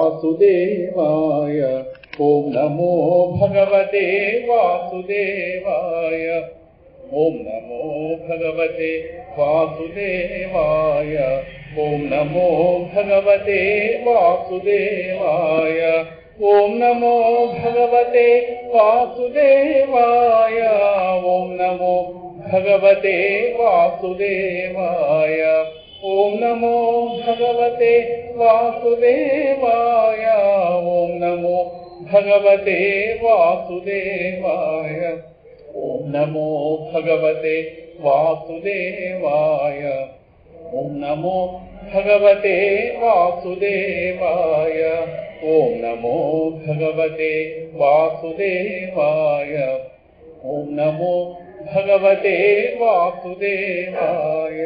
वासुदेवाय। ओम नमो भगवते वासुदेवाय। ओम नमो भगवते वासुदेवाय। ओम नमो भगवते वासुदेवाय। ओम नमो भगवते वासुदेवाय। ओम नमो भगवते वासुदेवाय। ओम नमो भगवते वासुदेवाय। ओम नमो भगवते वासुदेवाय। ओम नमो भगवते वासुदेवाय। ओम नमो भगवते वासुदेवाय। ओम नमो भगवते वासुदेवाय। ओम नमो भगवते वासुदेवाय।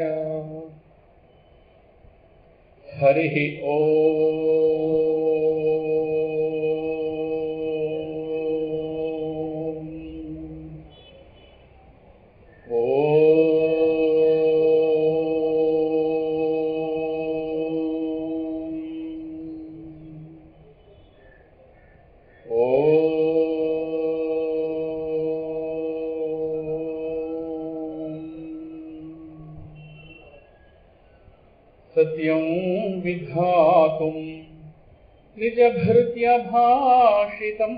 हरि सत्यं विधातुं निजभृत्या भाषितं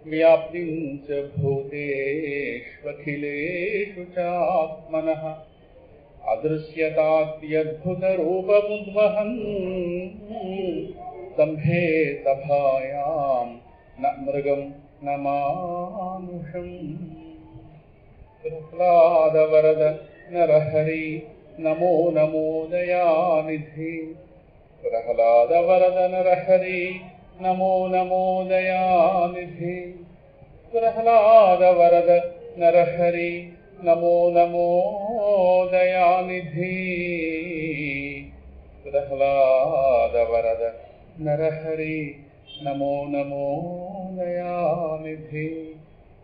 व्याप्तिं च भूतेष्वखिलेषु चात्मनः अदृश्यताद्यद्भुतरूपमुद्वहन् स्तम्भे सभायां न मृगं न मानुषम् प्रह्लादवरद नरहरि नमो नमो दयानिधि। प्रह्लादवरद नरहरि नमो नमो दयानिधि। प्रह्लादवरद नरहरि नमो नमो दयानिधि। प्रह्लादवरद नरहरि नमो नमो दयानिधि।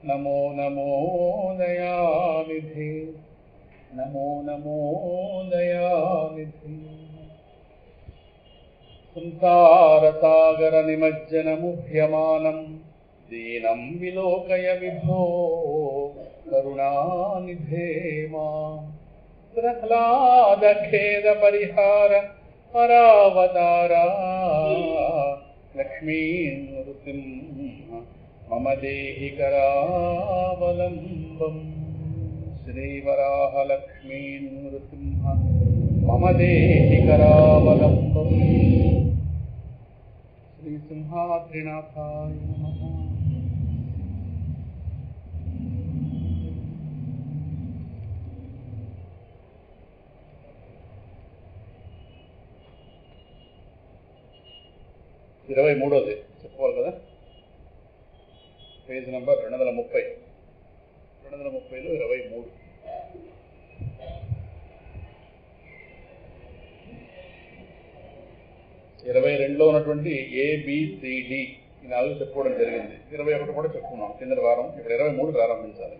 नमो नमो दयानिधि। नमो नमो दयानिधि। संसारसागर निमज्जनमुह्यमानं दीनं विलोकय विभो करुणानिधे माम्। प्रह्लादखेदपरिहार परावतारा लक्ष्मीनृसिंह मम देहि करावलम्बम्। श्रीवराहलक्ष्मी नृसिंह मम देहि करावलम्बम्। श्रीसिंहाद्रिनाथाय नमः। ఇరవై మూడోది చెప్పుకోవాలి కదా. Page number 230. 230లో 23. 22లో ఉన్నటువంటి ABCD ఈ 4 చెప్పుకోవడం జరిగింది. 21 కూడా చెప్పుకున్నాం కింద వారం. ఇప్పుడు 23 ప్రారంభించాలి.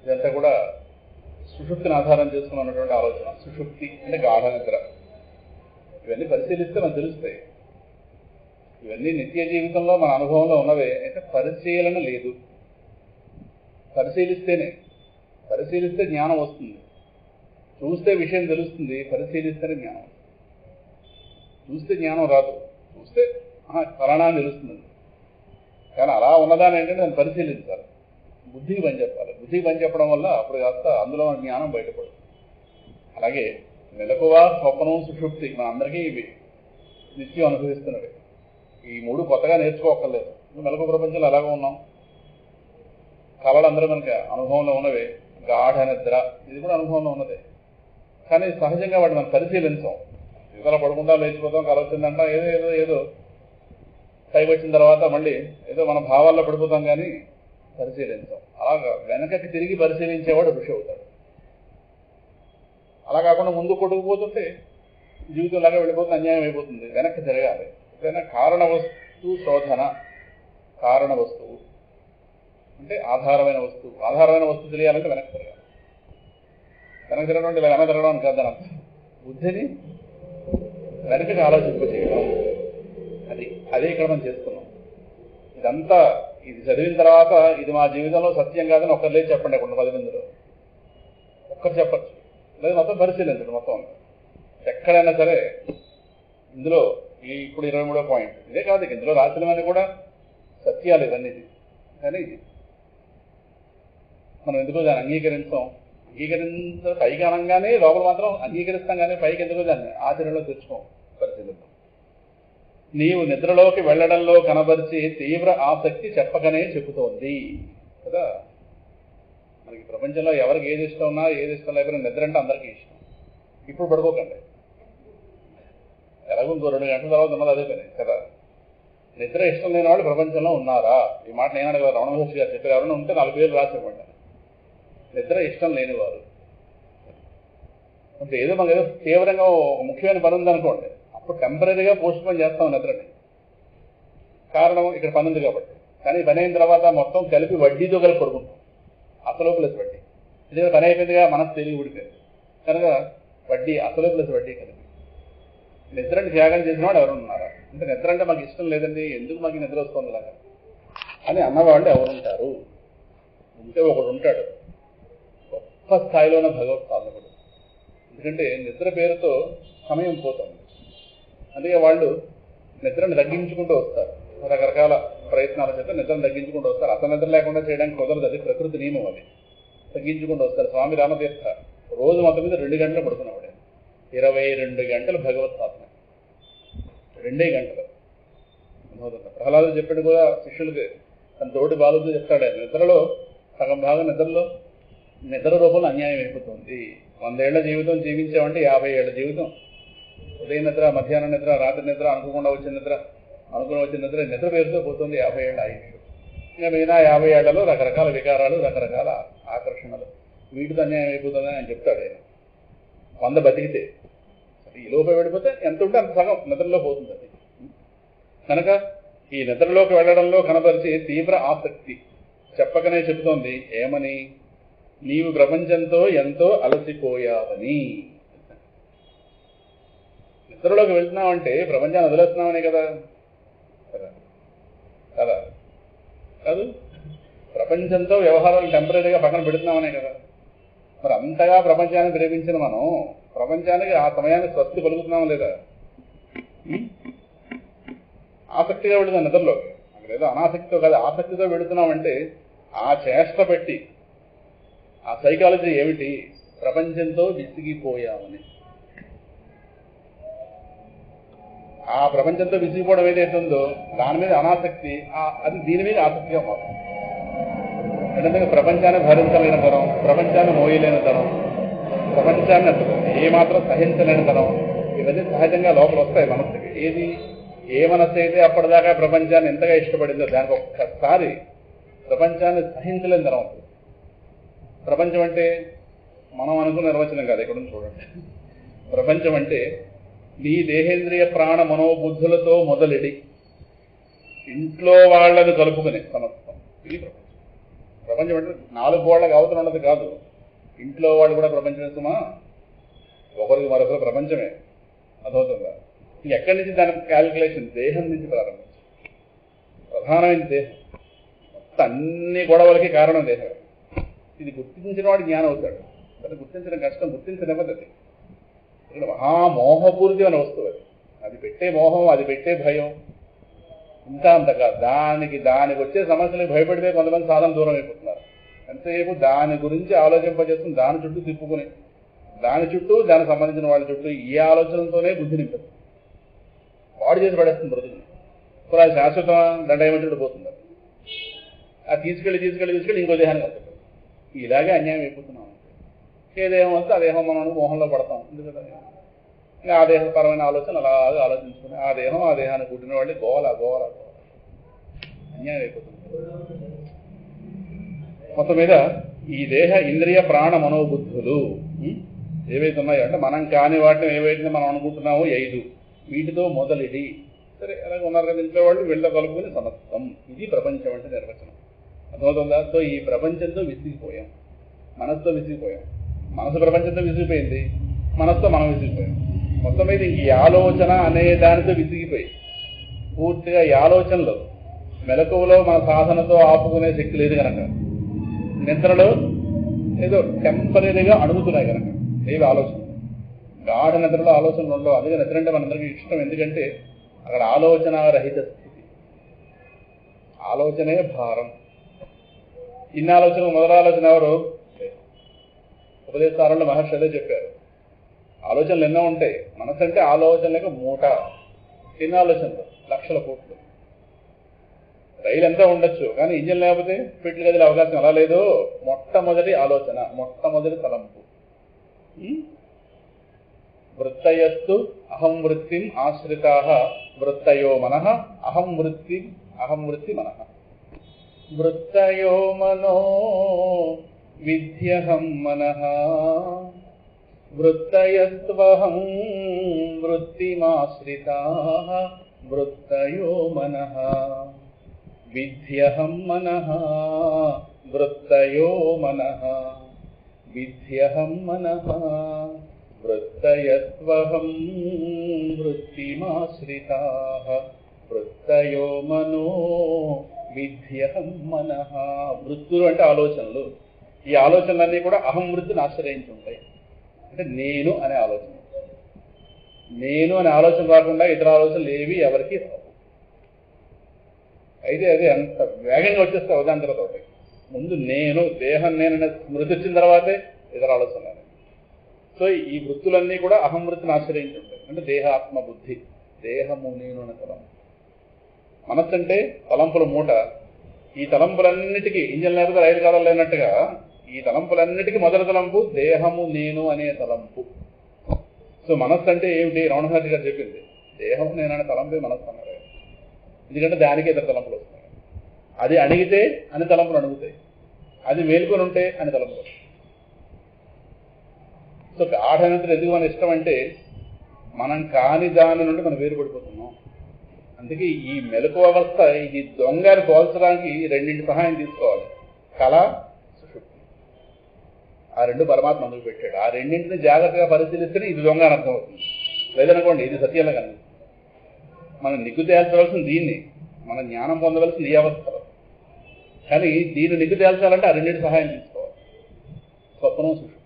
ఇదంతా కూడా సుషుప్తిని ఆధారం చేసుకుని ఉన్నటువంటి ఆలోచన. సుషుప్తి అంటే గాఢ నిద్ర. ఇవన్నీ పరిశీలిస్తే మనకు తెలుస్తాయి. ఇవన్నీ నిత్య జీవితంలో మన అనుభవంలో ఉన్నవే. అయితే పరిశీలన లేదు. పరిశీలిస్తే జ్ఞానం వస్తుంది. చూస్తే విషయం తెలుస్తుంది, పరిశీలిస్తేనే జ్ఞానం. చూస్తే జ్ఞానం రాదు. చూస్తే ఫలానా తెలుస్తుంది. కానీ అలా ఉన్నదాని ఏంటంటే దాన్ని పరిశీలించాలి. బుద్ధికి పని చెప్పాలి. బుద్ధికి పని చెప్పడం వల్ల అప్పుడు కాస్త అందులో జ్ఞానం బయటపడదు. అలాగే మెలకువ, స్వప్నం, సుషుప్తి మన అందరికీ ఇవి నిత్యం అనుభవిస్తున్నవి. ఈ 3 కొత్తగా నేర్చుకోక్కర్లేదు. మెలకువ ప్రపంచంలో అలాగే ఉన్నాం. కళలు అందరూ మనకి అనుభవంలో ఉన్నవే. గాఢ నిద్ర ఇది కూడా అనుభవంలో ఉన్నదే. కానీ సహజంగా వాటిని మనం పరిశీలించాం. ఇతర పడుకుంటా లేచిపోతాం, కళ వచ్చిందంట, ఏదో పైకి వచ్చిన తర్వాత మళ్ళీ ఏదో మన భావాల్లో పడిపోతాం, కానీ పరిశీలించాం. అలాగా వెనకకి తిరిగి పరిశీలించేవాడు ఋషి అవుతాడు. అలా కాకుండా ముందు కొట్టుకుపోతుంటే జీవితం లాగా వెళ్ళిపోతుంది, అన్యాయం అయిపోతుంది. వెనక్కి తిరగాలి. ఎప్పుడైనా కారణ వస్తువు శోధన. కారణ వస్తువు అంటే ఆధారమైన వస్తువు. ఆధారమైన వస్తువు తెలియాలంటే వెనక్కి తిరగాలి. వెనక్కి తిరగడం అంటే ఇలా వెనక్కి తిరగడం అని కాదని అర్థం. బుద్ధిని వెనకగా ఆలోచింపచేయడం, అదే ఇక్కడ మనం చేస్తున్నాం. ఇదంతా ఇది చదివిన తర్వాత ఇది మా జీవితంలో సత్యం కాదని ఒక్కరు లేదు చెప్పండి. అక్కడ 10 మందిలో ఒక్కరు చెప్పచ్చు, లేదు మొత్తం పరిశీలించండి. మొత్తం ఎక్కడైనా సరే ఇందులో ఇప్పుడు 23వ పాయింట్ ఇదే కాదు, ఇందులో రాసినవన్నీ కూడా సత్యాలు ఇవన్నీ. కానీ మనం ఎందుకో దాన్ని అంగీకరించాం. పైకి అనగానే లోపల మాత్రం అంగీకరిస్తాం, కానీ పైకి ఎందుకో దాన్ని ఆచరణలో తెచ్చుకోం. పరిశీలిద్దాం. నీవు నిద్రలోకి వెళ్లడంలో కనబరిచి తీవ్ర ఆసక్తి చెప్పకనే చెబుతోంది కదా. మనకి ప్రపంచంలో ఎవరికి ఏది ఇష్టం ఉన్నా ఏది ఇష్టం లేకపోయినా నిద్ర అంటే అందరికీ ఇష్టం. ఇప్పుడు పడుకోకండి, ఎలాగో ఇంకో 2 గంటల తర్వాత ఉన్నది అదే పని కదా. నిద్ర ఇష్టం లేని వాళ్ళు ప్రపంచంలో ఉన్నారా? ఈ మాట నేను అడగ రమణ మహర్షి గారు చెప్పారు. ఎవరైనా ఉంటే 4 పేర్లు రాసి ఇవ్వండి. నిద్ర ఇష్టం లేనివారు అంటే ఏదో మనకు ఏదో తీవ్రంగా ముఖ్యమైన పని ఉందనుకోండి, అప్పుడు టెంపరీగా పోస్ట్ పోన్ చేస్తాం నిద్రని. కారణం ఇక్కడ పని ఉంది కాబట్టి. కానీ పని అయిన తర్వాత మొత్తం కలిపి వడ్డీతో కలిపి పడుకుంటాం, అసలు ప్లస్ వడ్డీ. ఇది పని అయిపోయిందిగా, మనసు తెలివి ఉడిపోయింది కనుక వడ్డీ, అసలు ప్లస్ వడ్డీ కలిపి నిద్రని త్యాగం చేసిన వాడు ఎవరు ఉన్నారా? అంటే నిద్ర అంటే మాకు ఇష్టం లేదండి, ఎందుకు మాకు నిద్ర వస్తుంది లాగా అని అన్నవాళ్ళు ఎవరుంటారు? ఉంటే ఒకడు ఉంటాడు, గొప్ప స్థాయిలోనే భగవత్ సాధకుడు. ఎందుకంటే నిద్ర పేరుతో సమయం పోతుంది. అందుకే వాళ్ళు నిద్రను తగ్గించుకుంటూ వస్తారు. రకరకాల ప్రయత్నాల చేత నిద్రను తగ్గించుకుంటూ వస్తారు. అసలు నిద్ర లేకుండా చేయడానికి కుదరదు, అది ప్రకృతి నియమం. అది తగ్గించుకుంటూ వస్తారు. స్వామి రామతీర్థ రోజు మొత్తం మీద 2 గంటలు పడుకున్నవాడే, 22 గంటలు భగవత్ సాధన, 2 గంటలు. ప్రహ్లాదుడు చెప్పాడు కూడా శిష్యులకి, తన తోటి బాలుతో చెప్తాడు, నిద్రలో సగం భాగం నిద్ర రూపంలో అన్యాయం అయిపోతుంది. 100 ఏళ్ల జీవితం జీవించామంటే 50 ఏళ్ల జీవితం. ఉదయం నిద్ర, మధ్యాహ్నం నిద్ర, రాత్రి నిద్ర, అనుకోకుండా వచ్చిన నిద్ర, నిద్ర పేరుతో పోతుంది 50 ఏళ్ళ ఆయుష్. ఇంకా మిగతా 50 ఏళ్లలో రకరకాల వికారాలు, రకరకాల ఆకర్షణలు, వీటితో అన్యాయం అయిపోతుందని ఆయన చెప్తాడు. ఆయన 100 బతికితే ఈ లోపల వెళ్ళిపోతే ఎంత ఉంటే అంత సగం నిద్రలో పోతుంది. అది కనుక ఈ నిద్రలోకి వెళ్లడంలో కనబరిచి తీవ్ర ఆసక్తి చెప్పకనే చెబుతోంది. ఏమని? నీవు ప్రపంచంతో ఎంతో అలసిపోయావని. నిద్రలోకి వెళ్తున్నావంటే ప్రపంచాన్ని వదిలేస్తున్నామనే కదా కదా కాదు, ప్రపంచంతో వ్యవహారాలు టెంపరీగా పక్కన పెడుతున్నామనే కదా. మరి అంతగా ప్రపంచాన్ని ప్రేమించిన మనం ప్రపంచానికి ఆ సమయానికి స్వస్తి పలుకుతున్నాం లేదా? ఆసక్తిగా వెళుతున్నాం నిద్రలోకి, అక్కడేదో అనాసక్తితో కాదు, ఆసక్తితో వెళుతున్నామంటే ఆ చేష్ట పెట్టి ఆ సైకాలజీ ఏమిటి? ప్రపంచంతో విసిగిపోయామని. ఆ ప్రపంచంతో విసిగిపోవడం ఏదైతే ఉందో దాని మీద అనాసక్తి, అది దీని మీద ఆసక్తిగా మారుతుంది. ఎందుకంటే ప్రపంచాన్ని భరించలేని తరం, ప్రపంచాన్ని మోయలేని తరం, ప్రపంచాన్ని అసలు ఏమాత్రం సహించలేని తరం, ఇవన్నీ సహజంగా లోపల వస్తాయి మనస్సుకి. ఏ మనస్సు అయితే అప్పటిదాకా ప్రపంచాన్ని ఎంతగా ఇష్టపడిందో దానికి ఒక్కసారి ప్రపంచాన్ని సహించలేని తరం అవుతుంది. ప్రపంచం అంటే మనం అనుకున్న నిర్వచనం కాదు, ఇక్కడ చూడండి. ప్రపంచం అంటే నీ దేహేంద్రియ ప్రాణ మనోబుద్ధులతో మొదలెడి ఇంట్లో వాళ్లను కలుపుకునే సమస్తం ఇది ప్రపంచం. ప్రపంచం అంటే 4 గోళ్లకు అవతల ఉన్నది కాదు, ఇంట్లో వాళ్ళు కూడా ప్రపంచమే సుమా, ఒకరికి మరొకరు ప్రపంచమే. అర్థమవుతుందా? ఎక్కడి నుంచి దాని క్యాలిక్యులేషన్? దేహం నుంచి ప్రారంభించి, ప్రధానమైన దేహం. మొత్తం అన్ని గొడవలకి కారణం దేహమే. ఇది గుర్తించిన వాడు జ్ఞానం అవుతాడు. అది గుర్తించడం కష్టం, గుర్తించనివ్వదు. అది ఇక్కడ మహామోహపూరిత అనే వస్తువు. అది పెట్టే మోహం, అది పెట్టే భయం ఇంకా అంతగా దానికి వచ్చే సమస్యలకు భయపడితే కొంతమంది సాధన దూరం అయిపోతున్నారు. ఎంతసేపు దాని గురించి ఆలోచింపజేస్తుంది, దాని చుట్టూ తిప్పుకుని, దాని చుట్టూ దానికి సంబంధించిన వాళ్ళ చుట్టూ ఈ ఆలోచనలతోనే బుద్ధి నింపదు. వాడు చేసి పడేస్తుంది బ్రతుకుని. ఇప్పుడు అది శాశ్వతం దండయమంటే పోతుంది. అది తీసుకెళ్ళి ఇంకో దేహానికి వస్తుంది. ఇలాగే అన్యాయం అయిపోతున్నాం. ఏ దేహం వస్తే ఆ దేహం మనం మోహంలో పడతాం. ఎందుకంటే ఇంకా ఆ దేహపరమైన ఆలోచన అలాగే ఆలోచించుకుని ఆ దేహాన్ని పుట్టిన వాళ్ళు గోల అన్యాయం అయిపోతుంది. మొత్తం మీద ఈ దేహ ఇంద్రియ ప్రాణ మనోబుద్ధులు ఏవైతే ఉన్నాయో అంటే మనం కాని వాటిని ఏవైతే మనం అనుకుంటున్నామో 5 వీటితో మొదలెడి సరే అలాగే ఉన్నారు కదా ఇంట్లో వాళ్ళు వీళ్ళ కలుపుకుని సమస్తం. ఇది ప్రపంచం అంటే నిర్వచనం. అర్థమవుతుందా? సో ఈ ప్రపంచంతో విసిగిపోయాం, మనసుతో విసిగిపోయాం. మనసు ప్రపంచంతో విసిగిపోయింది, మనసుతో మనం విసిగిపోయాం. మొత్తం మీద ఈ ఆలోచన అనే దానితో విసిగిపోయి పూర్తిగా ఈ ఆలోచనలో మెలకువలో మన సాధనతో ఆపుకునే శక్తి లేదు కనుక నిద్రలో ఏదో టెంపరీగా అడుగుతున్నాయి కనుక ఏవి ఆలోచన గాఢ నిద్రలో ఆలోచనలు ఉండవు. అందుకే నిద్ర అంటే మనందరికీ ఇష్టం. ఎందుకంటే అక్కడ ఆలోచన రహిత స్థితి, ఆలోచనే భారం. ఇన్ని ఆలోచనలు మొదటి ఆలోచన ఎవరు? ఉపదేశాలలో మహర్షి అదే చెప్పారు. ఆలోచనలు ఎన్నో ఉంటాయి. మనసు అంటే ఆలోచనలకు మూట. ఎన్ని ఆలోచనలు? లక్షల కోట్లు. రైలు ఎంతో ఉండొచ్చు, కానీ ఇంజిన్ లేకపోతే పెట్లు గదిలే అవకాశం అలా లేదు. మొట్టమొదటి ఆలోచన, మొట్టమొదటి తలంపు. వృత్తయస్తు అహం వృత్తిం ఆశ్రితాః వృత్తయో మనః అహం వృత్తి మనః. వృత్తయో మనో విద్యహం మనః వృత్తయస్త్వహం వృత్తిమాశ్రితాః వృత్తయో మనః విద్యహం మనః వృత్తయో మనః విద్యహం మనః వృత్తయస్త్వహం వృత్తిమాశ్రితాః వృత్తయో మనో విద్యహం మనః. వృత్తులు అంటే ఆలోచనలు. ఈ ఆలోచనలన్నీ కూడా అహం వృత్తిని ఆశ్రయించి ఉంటాయి. అంటే నేను అనే ఆలోచన. నేను అనే ఆలోచన రాకుండా ఇతర ఆలోచనలు ఏవి ఎవరికి రావు. అయితే అది అంత వేగంగా వచ్చేస్తే అవదాంతరతో ముందు నేను దేహం నేననే స్మృతి వచ్చిన తర్వాతే ఇతర ఆలోచనలు. సో ఈ వృత్తులన్నీ కూడా అహం వృత్తిని ఆశ్రయించి ఉంటాయి. అంటే దేహాత్మ బుద్ధి, దేహము నేను అనే తలంపు. మనస్సు అంటే తలంపుల మూట. ఈ తలంపులన్నిటికీ ఇంజన్ లేకపోతే రైలు కాలం లేనట్టుగా ఈ తలంపులన్నిటికీ మొదటి తలంపు దేహము నేను అనే తలంపు. సో మనస్సు అంటే ఏమిటి? రమణ మహర్షి గారు చెప్పింది దేహము నేను అనే తలంపే మనస్సు అన్నారు. ఎందుకంటే దానికి ఇతర తలంపులు వస్తాయి. అది అణిగితే అన్ని తలంపులు అణుగుతాయి, అది మేల్కొని ఉంటే అన్ని తలంపులు వస్తాయి. సో గాఢనిద్ర ఎందుకు మన ఇష్టం అంటే మనం కాని దాని నుండి మనం వేరుపడిపోతున్నాం. అందుకే ఈ మెలకు అవస్థ, ఇది దొంగని పోల్చడానికి రెండింటి సహాయం తీసుకోవాలి. కళ, సుషుప్తి. ఆ రెండు పరమాత్మ అందుకు పెట్టాడు. ఆ రెండింటిని జాగ్రత్తగా పరిశీలిస్తేనే ఇది దొంగ అని అర్థం అవుతుంది. లేదనుకోండి ఇది సత్యంగా కనిపిస్తుంది. మనం నిగ్గు తేల్చవలసింది దీన్ని, మనం జ్ఞానం పొందవలసింది ఈ అవస్థలో. కానీ దీన్ని నిగ్గు తేల్చాలంటే ఆ రెండింటి సహాయం తీసుకోవాలి. స్వప్నం, సుషుప్తి.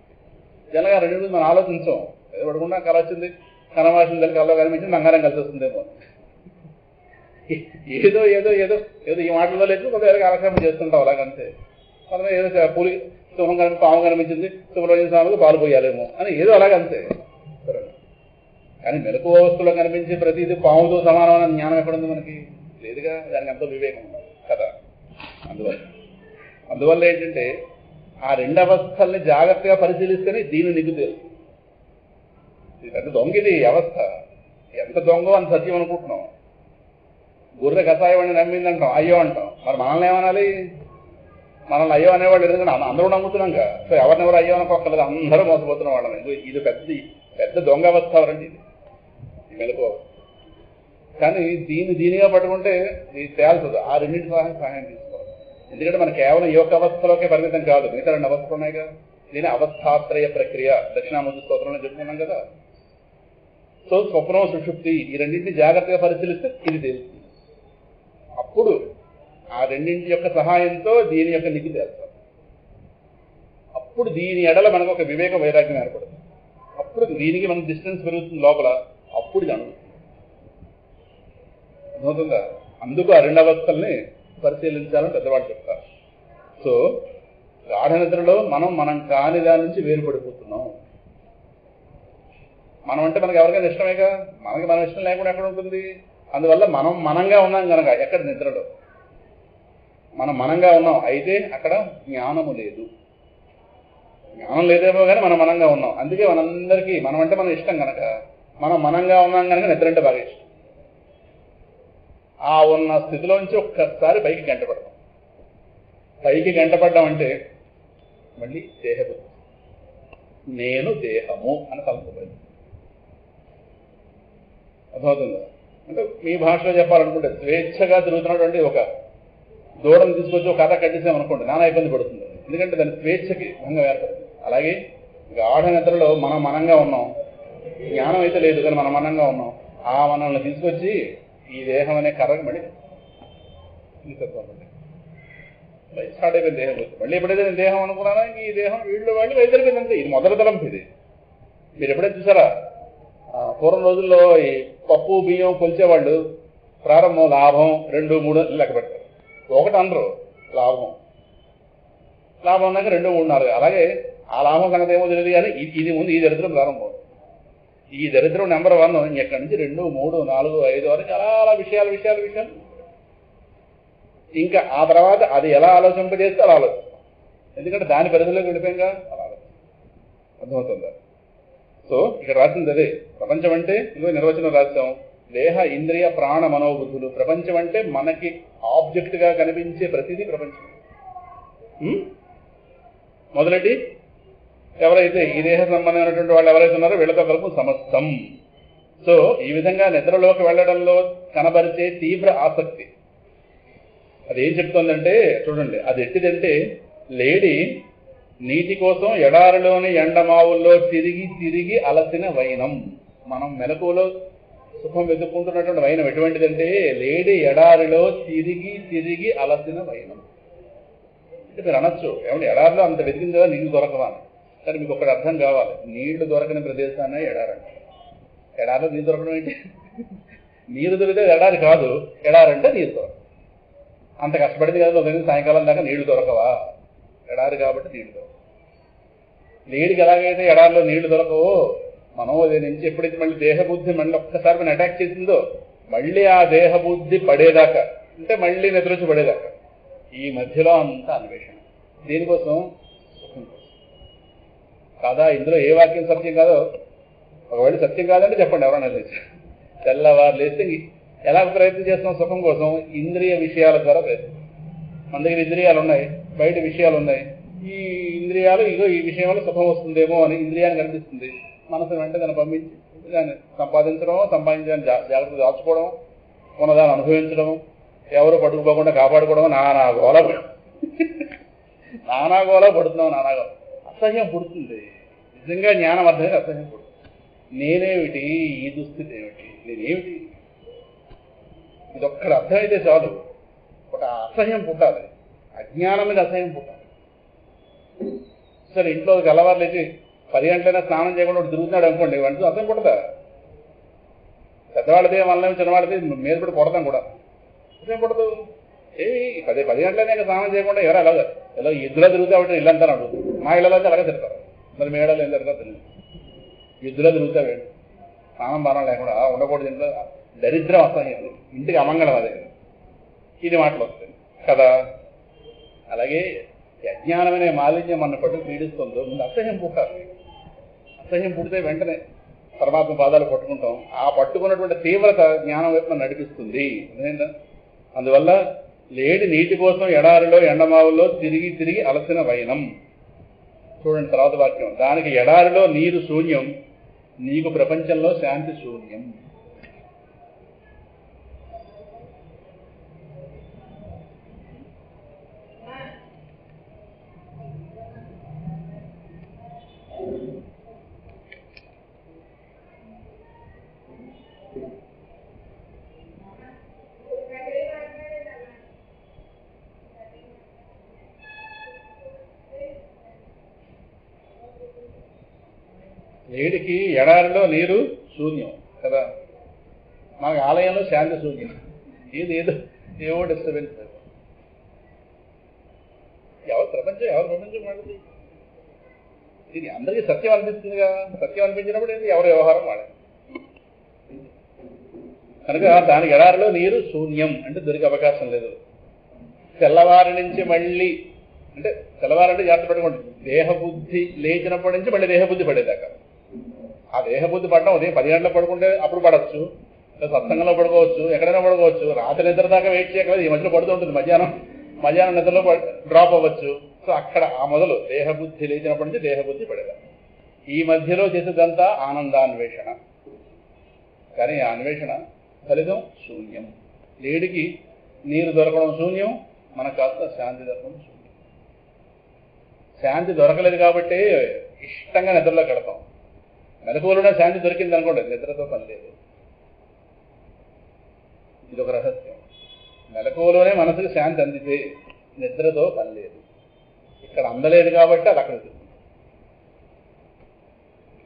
జనగా రెండు మనం ఆలోచించాం. ఏదో పడకుండా కళ వచ్చింది, కనవాసిన తల్లి కళ్ళలో కనిపించింది, బంగారం కలిసి వస్తుందేమో. ఏదో ఏదో ఏదో ఏదో ఈ మాటల్లో లేదు, కొంతవరకు ఆలక్ష్యం చేస్తుంటాం. అలాగంతే కొంత ఏదో పూలి సింహం కనిపి పాము కనిపించింది, సుబ్రహ్మణ్య స్వామికి పాలు పోయాలేమో అని ఏదో అలాగంతే. కానీ మెలకు వస్తువులో కనిపించే ప్రతిదీ పాముతో సమానమైన జ్ఞానం ఎక్కడుంది మనకి? లేదుగా. దానికి ఎంతో వివేకం కదా. అందువల్ల ఏంటంటే ఆ రెండు అవస్థల్ని జాగ్రత్తగా పరిశీలిస్తేనే దీన్ని నిగ్గు తెలుస్తుంది. ఇది దొంగ, ఇది అవస్థ. ఎంత దొంగో అంత సత్యం అనుకుంటున్నాం. గుర్రె కషాయం నమ్మిందంటాం, అయ్యో అంటాం. మరి మనల్ని ఏమనాలి? మనల్ని అయ్యో అనేవాళ్ళు ఎందుకంటే అందరూ నమ్ముతున్నాంగా. సో ఎవరినెవరు అయ్యో అనుకోక్కర్లేదు, అందరూ మోసపోతున్న వాళ్ళని. ఇది పెద్ద దొంగ అవస్థ ఎవరండి ఇది, ఈ మెలకు అవస్థ. కానీ దీనిగా పట్టుకుంటే ఇది తేల్చదు. ఆ రెండింటి సహాయం తీసుకోవాలి. ఎందుకంటే మనం కేవలం ఈ యొక్క అవస్థలోకే పరిమితం కాదు, మిగతా రెండు అవస్థలు ఉన్నాయిగా. దీని అవస్థాత్రయ ప్రక్రియ దక్షిణామూర్తి స్తోత్రంలో చెప్పుకున్నాం కదా. సో స్వప్నం, సుషుప్తి ఈ రెండింటిని జాగ్రత్తగా పరిశీలిస్తే ఇది తెలుస్తుంది. అప్పుడు ఆ రెండింటి యొక్క సహాయంతో దీని యొక్క నిగ్గు తేల్చాలి. అప్పుడు దీని ఎడల మనకు ఒక వివేక వైరాగ్యం ఏర్పడుతుంది. అప్పుడు దీనికి మనకు డిస్టెన్స్ పెరుగుతుంది లోపల. అప్పుడు ఇది అణుగుతుంది. అర్థమవుతుందా? అందుకు ఆ రెండు అవస్థల్ని పరిశీలించాలని పెద్దవాళ్ళు చెప్తారు. సో గాఢ నిద్రలో మనం కాని దాని నుంచి వేరుపడిపోతున్నాం. మనం అంటే మనకి ఎవరికైనా ఇష్టమేగా. మనకి మనం ఇష్టం లేకుండా ఎక్కడ ఉంటుంది? అందువల్ల మనంగా ఉన్నాం కనుక ఎక్కడ నిద్రలో మనం మనంగా ఉన్నాం. అయితే అక్కడ జ్ఞానము లేదు. జ్ఞానం లేదేమో కానీ మనం మనంగా ఉన్నాం. అందుకే మనందరికీ మనం అంటే మనం ఇష్టం కనుక మనం మనంగా ఉన్నాం కనుక నిద్ర అంటే బాగా ఇష్టం. ఆ ఉన్న స్థితిలోంచి ఒక్కసారి పైకి గంటపడతాం. పైకి గంటపడ్డాం అంటే మళ్ళీ దేహబుద్ధి, నేను దేహము అని తలపోయింది. అర్థమవుతుందా? అంటే మీ భాషలో చెప్పాలనుకుంటే స్వేచ్ఛగా తిరుగుతున్నటువంటి ఒక దూడను తీసుకొచ్చి ఒక కథ కట్టేసామనుకోండి, నానా ఇబ్బంది పడుతుంది. ఎందుకంటే దాని స్వేచ్ఛకి భంగం ఏర్పడుతుంది. అలాగే గాఢ నిద్రలో మనంగా ఉన్నాం. జ్ఞానం అయితే లేదు, కానీ మనం మనంగా ఉన్నాం. ఆ మనల్ని తీసుకొచ్చి ఈ దేహం అనే కర్రకి మళ్ళీ స్టార్ట్ అయిపోయింది దేహం. మళ్ళీ ఎప్పుడైతే నేను దేహం అనుకున్నానో ఈ దేహం వీళ్ళు వాళ్ళు వైద్యులైపోయిందంటే ఇది మొదటి తలంపు. ఇది మీరు ఎప్పుడైతే చూసారా, పూర్వం రోజుల్లో ఈ పప్పు బియ్యం కొలిచేవాళ్ళు ప్రారంభం లాభం 2, 3 లెక్క పెడతారు. ఒకటి అనరు లాభం అన్నాక 2, 3, 4. అలాగే ఆ లాభం సంగతి ఏమో తెలియదు, కానీ ఇది ముందు ఈ దరిద్రం ప్రారంభం. ఈ దరిద్రం నెంబర్ 1. ఎక్కడి నుంచి 2, 3, 4, 5 వరకు అలా విషయాలు. ఇంకా ఆ తర్వాత అది ఎలా ఆలోచింపజేస్తే అలా ఆలోచిస్తాం. ఎందుకంటే దాని పరిధిలోకి వెళ్ళిపోయింగా అలా అర్థమవుతుందా? సో ఇక్కడ రాసింది అదే. ప్రపంచం అంటే ఇదో నిర్వచనం రాస్తాం, దేహ ఇంద్రియ ప్రాణ మనోబుద్ధులు. ప్రపంచం అంటే మనకి ఆబ్జెక్ట్ గా కనిపించే ప్రతిదీ ప్రపంచం. మొదలెట్టి ఎవరైతే ఈ దేహ సంబంధమైనటువంటి వాళ్ళు ఎవరైతే ఉన్నారో వీళ్ళతో కలుపు సమస్తం. సో ఈ విధంగా నిద్రలోకి వెళ్లడంలో కనబరిచే తీవ్ర ఆసక్తి అది ఏం చెప్తోందంటే చూడండి, అది ఎట్టిదంటే లేడి నీటి కోసం ఎడారిలోని ఎండమావుల్లో తిరిగి అలసిన వైనం. మనం మెలకువలో సుఖం వెతుక్కుంటున్నటువంటి వైనం ఎటువంటిదంటే లేడి ఎడారిలో తిరిగి అలసిన వైనం. అంటే మీరు అనొచ్చు, ఏమంటే ఎడారిలో అంత వెతికింది కదా నీళ్లు దొరకవా? కానీ మీకు ఒకటి అర్థం కావాలి, నీళ్లు దొరకని ప్రదేశాన్ని ఎడారంట. ఎడారిలో నీరు దొరకడం ఏంటి? నీరు దొరికితే ఎడారి కాదు, ఎడారంటే నీరు దొరకదు. అంత కష్టపడింది కదా ఉదయం సాయంకాలం దాకా నీళ్లు దొరకవా? ఎడారి కాబట్టి నీళ్లు దొరకవు. లేడికి ఎలాగైతే ఎడారిలో నీళ్లు దొరకవో, మనోదయ నుంచి ఎప్పుడైతే మళ్ళీ దేహబుద్ధి మళ్ళీ ఒక్కసారి మనం అటాక్ చేసిందో మళ్ళీ ఆ దేహబుద్ధి పడేదాకా, అంటే మళ్ళీ నిద్రొచ్చి పడేదాకా ఈ మధ్యలో అంతా అన్వేషణ. దీనికోసం సుఖం కోసం కాదా? ఇందులో ఏ వాక్యం సత్యం కాదో, ఒకవేళ సత్యం కాదంటే చెప్పండి ఎవరైనా లేచి. తెల్లవారు లేస్తే ఎలా ప్రయత్నం చేస్తాం సుఖం కోసం? ఇంద్రియ విషయాల ద్వారా ప్రయత్నం. మన దగ్గర ఇంద్రియాలు ఉన్నాయి, బయట విషయాలు ఉన్నాయి. ఈ ఇంద్రియాలు ఇగో ఈ విషయం వల్ల సుఖం వస్తుందేమో అని ఇంద్రియానికి అనిపిస్తుంది. మనసు వెంటనే దాన్ని పంపించి దాన్ని సంపాదించడం జాగ్రత్త దాచుకోవడం, ఉన్నదాన్ని అనుభవించడం, ఎవరు పట్టుకుపోకుండా కాపాడుకోవడం, నానా గోల పడుతున్నాం. అసహ్యం పుడుతుంది. నిజంగా జ్ఞానం అర్థమైతే అసహ్యం పుడుతుంది. నేనేమిటి, ఈ దుస్థితి ఏమిటి, నేనేమిటి, ఇదొక్కడు అర్థమైతే చాలు. ఒక అసహ్యం పుట్టాలి, అజ్ఞానం మీద అసహ్యం పుట్టాలి. సరే ఇంట్లో గలవారు లేచి 10 గంటలైనా స్నానం చేయకుండా తిరుగుతున్నాడు అనుకోండి, వంటి అసహ్యం పుట్టదా? పెద్దవాళ్ళదే వల్ల చిన్నవాళ్ళదే మీద పడి కొడతాం కూడా, అసహ్యం పుట్టదు. 10 గంటలైనా స్నానం చేయకుండా ఎవరు ఎలా ఎద్దులా తిరుగుతా ఉంటే ఇల్లంతా అడుగుతుంది. మా ఇళ్ళలో అలాగే తిరుగుతారు, మరి మీ ఇళ్ళలో ఏం తిరుగుతా తెలియదు. ఎద్దులా తిరుగుతా వేడు, స్నానం బాణం లేకుండా ఉండకూడదు. ఇంట్లో దరిద్రం, అసహ్యం, ఇంటికి అమంగళం. అదే ఇది మాటలు వస్తాయి కదా. అలాగే అజ్ఞానమనే మాలిన్యం మన పట్టు పీడిస్తుందో ముందు అసహ్యం పుట్టాలి. అసహ్యం పుడితే వెంటనే పరమాత్మ పాదాలు పట్టుకుంటాం. ఆ పట్టుకున్నటువంటి తీవ్రత జ్ఞానం వైపు నడిపిస్తుంది. అందువల్ల లేడి నీటి కోసం ఎడారిలో ఎండమావుల్లో తిరిగి అలసిన వైనం. చూడండి తర్వాత వాక్యం, దానికి ఎడారిలో నీరు శూన్యం, నీకు ప్రపంచంలో శాంతి శూన్యం. లేడికి ఎడారిలో నీరు శూన్యం కదా, మనకి ఆలయంలో శాంతి శూన్యం. ఏవో డిస్టర్బెన్స్. ఎవరు ప్రపంచం వాడిది? ఇది అందరికీ సత్యం అనిపిస్తుందిగా. సత్యం అనిపించినప్పుడు ఇది ఎవరి వ్యవహారం వాడే. కనుక దానికి ఎడారిలో నీరు శూన్యం అంటే దొరికే అవకాశం లేదు. తెల్లవారి నుంచి మళ్ళీ, అంటే తెల్లవారంటే జాగ్రత్త పెట్టుకోండి, దేహబుద్ధి లేచినప్పటి నుంచి మళ్ళీ దేహబుద్ధి పడేదాకా. ఆ దేహబుద్ధి పడడం ఉదయం 10 గంటలకు పడుకుంటే అప్పుడు పడవచ్చు, సత్సంగంలో పడుకోవచ్చు, ఎక్కడైనా పడుకోవచ్చు. రాత్రి నిద్ర దాకా వెయిట్ చేయగలదు, ఈ మధ్యలో పడుతూ ఉంటుంది. మధ్యాహ్నం నిద్రలో డ్రాప్ అవ్వచ్చు. సో అక్కడ ఆ మొదలు దేహబుద్ధి లేచినప్పటి నుంచి దేహబుద్ధి పడేదా. ఈ మధ్యలో చేసేదంతా ఆనందాన్వేషణ. కానీ ఆ అన్వేషణ ఫలితం శూన్యం. లేడికి నీరు దొరకడం శూన్యం, మనకు కాస్త శాంతి దొరకడం శూన్యం. శాంతి దొరకలేదు కాబట్టి ఇష్టంగా నిద్రలోకి వెళతాం. మెలకువలోనే శాంతి దొరికింది అనుకోండి, నిద్రతో పని లేదు. ఇది ఒక రహస్యం. మెలకువలోనే మనసుకు శాంతి అందితే నిద్రతో పని లేదు. ఇక్కడ అందలేదు కాబట్టి అది అక్కడ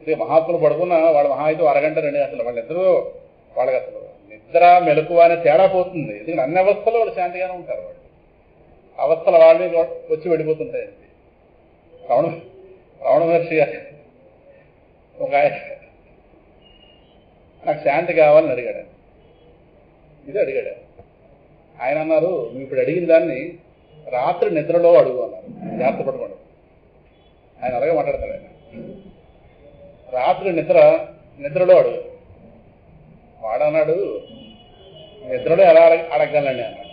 ఇదే మహాత్ములు పడుకున్న వాళ్ళు మహా అయితే అరగంట 2 గంటలు వాళ్ళ నిద్రలో వాళ్ళకి అసలు నిద్ర మెలకువ అనే తేడా పోతుంది. ఎందుకంటే అన్ని అవస్థలో వాళ్ళు శాంతిగానే ఉంటారు. వాళ్ళు అవస్థల వాళ్ళని వచ్చి వెళ్ళిపోతుంటాయండి. రమణ మహర్షి ఒక నాకు శాంతి కావాలని అడిగాడు. ఇది అడిగాడు. ఆయన అన్నారు, నువ్వు ఇప్పుడు అడిగిన దాన్ని రాత్రి నిద్రలో అడుగు అన్నారు. జాగ్రత్త పడుకోండి. ఆయన అలాగే మాట్లాడతాడు. ఆయన రాత్రి నిద్రలో అడుగు. వాడన్నాడు, నిద్రలో ఎలా అడగాలండి అన్నాడు.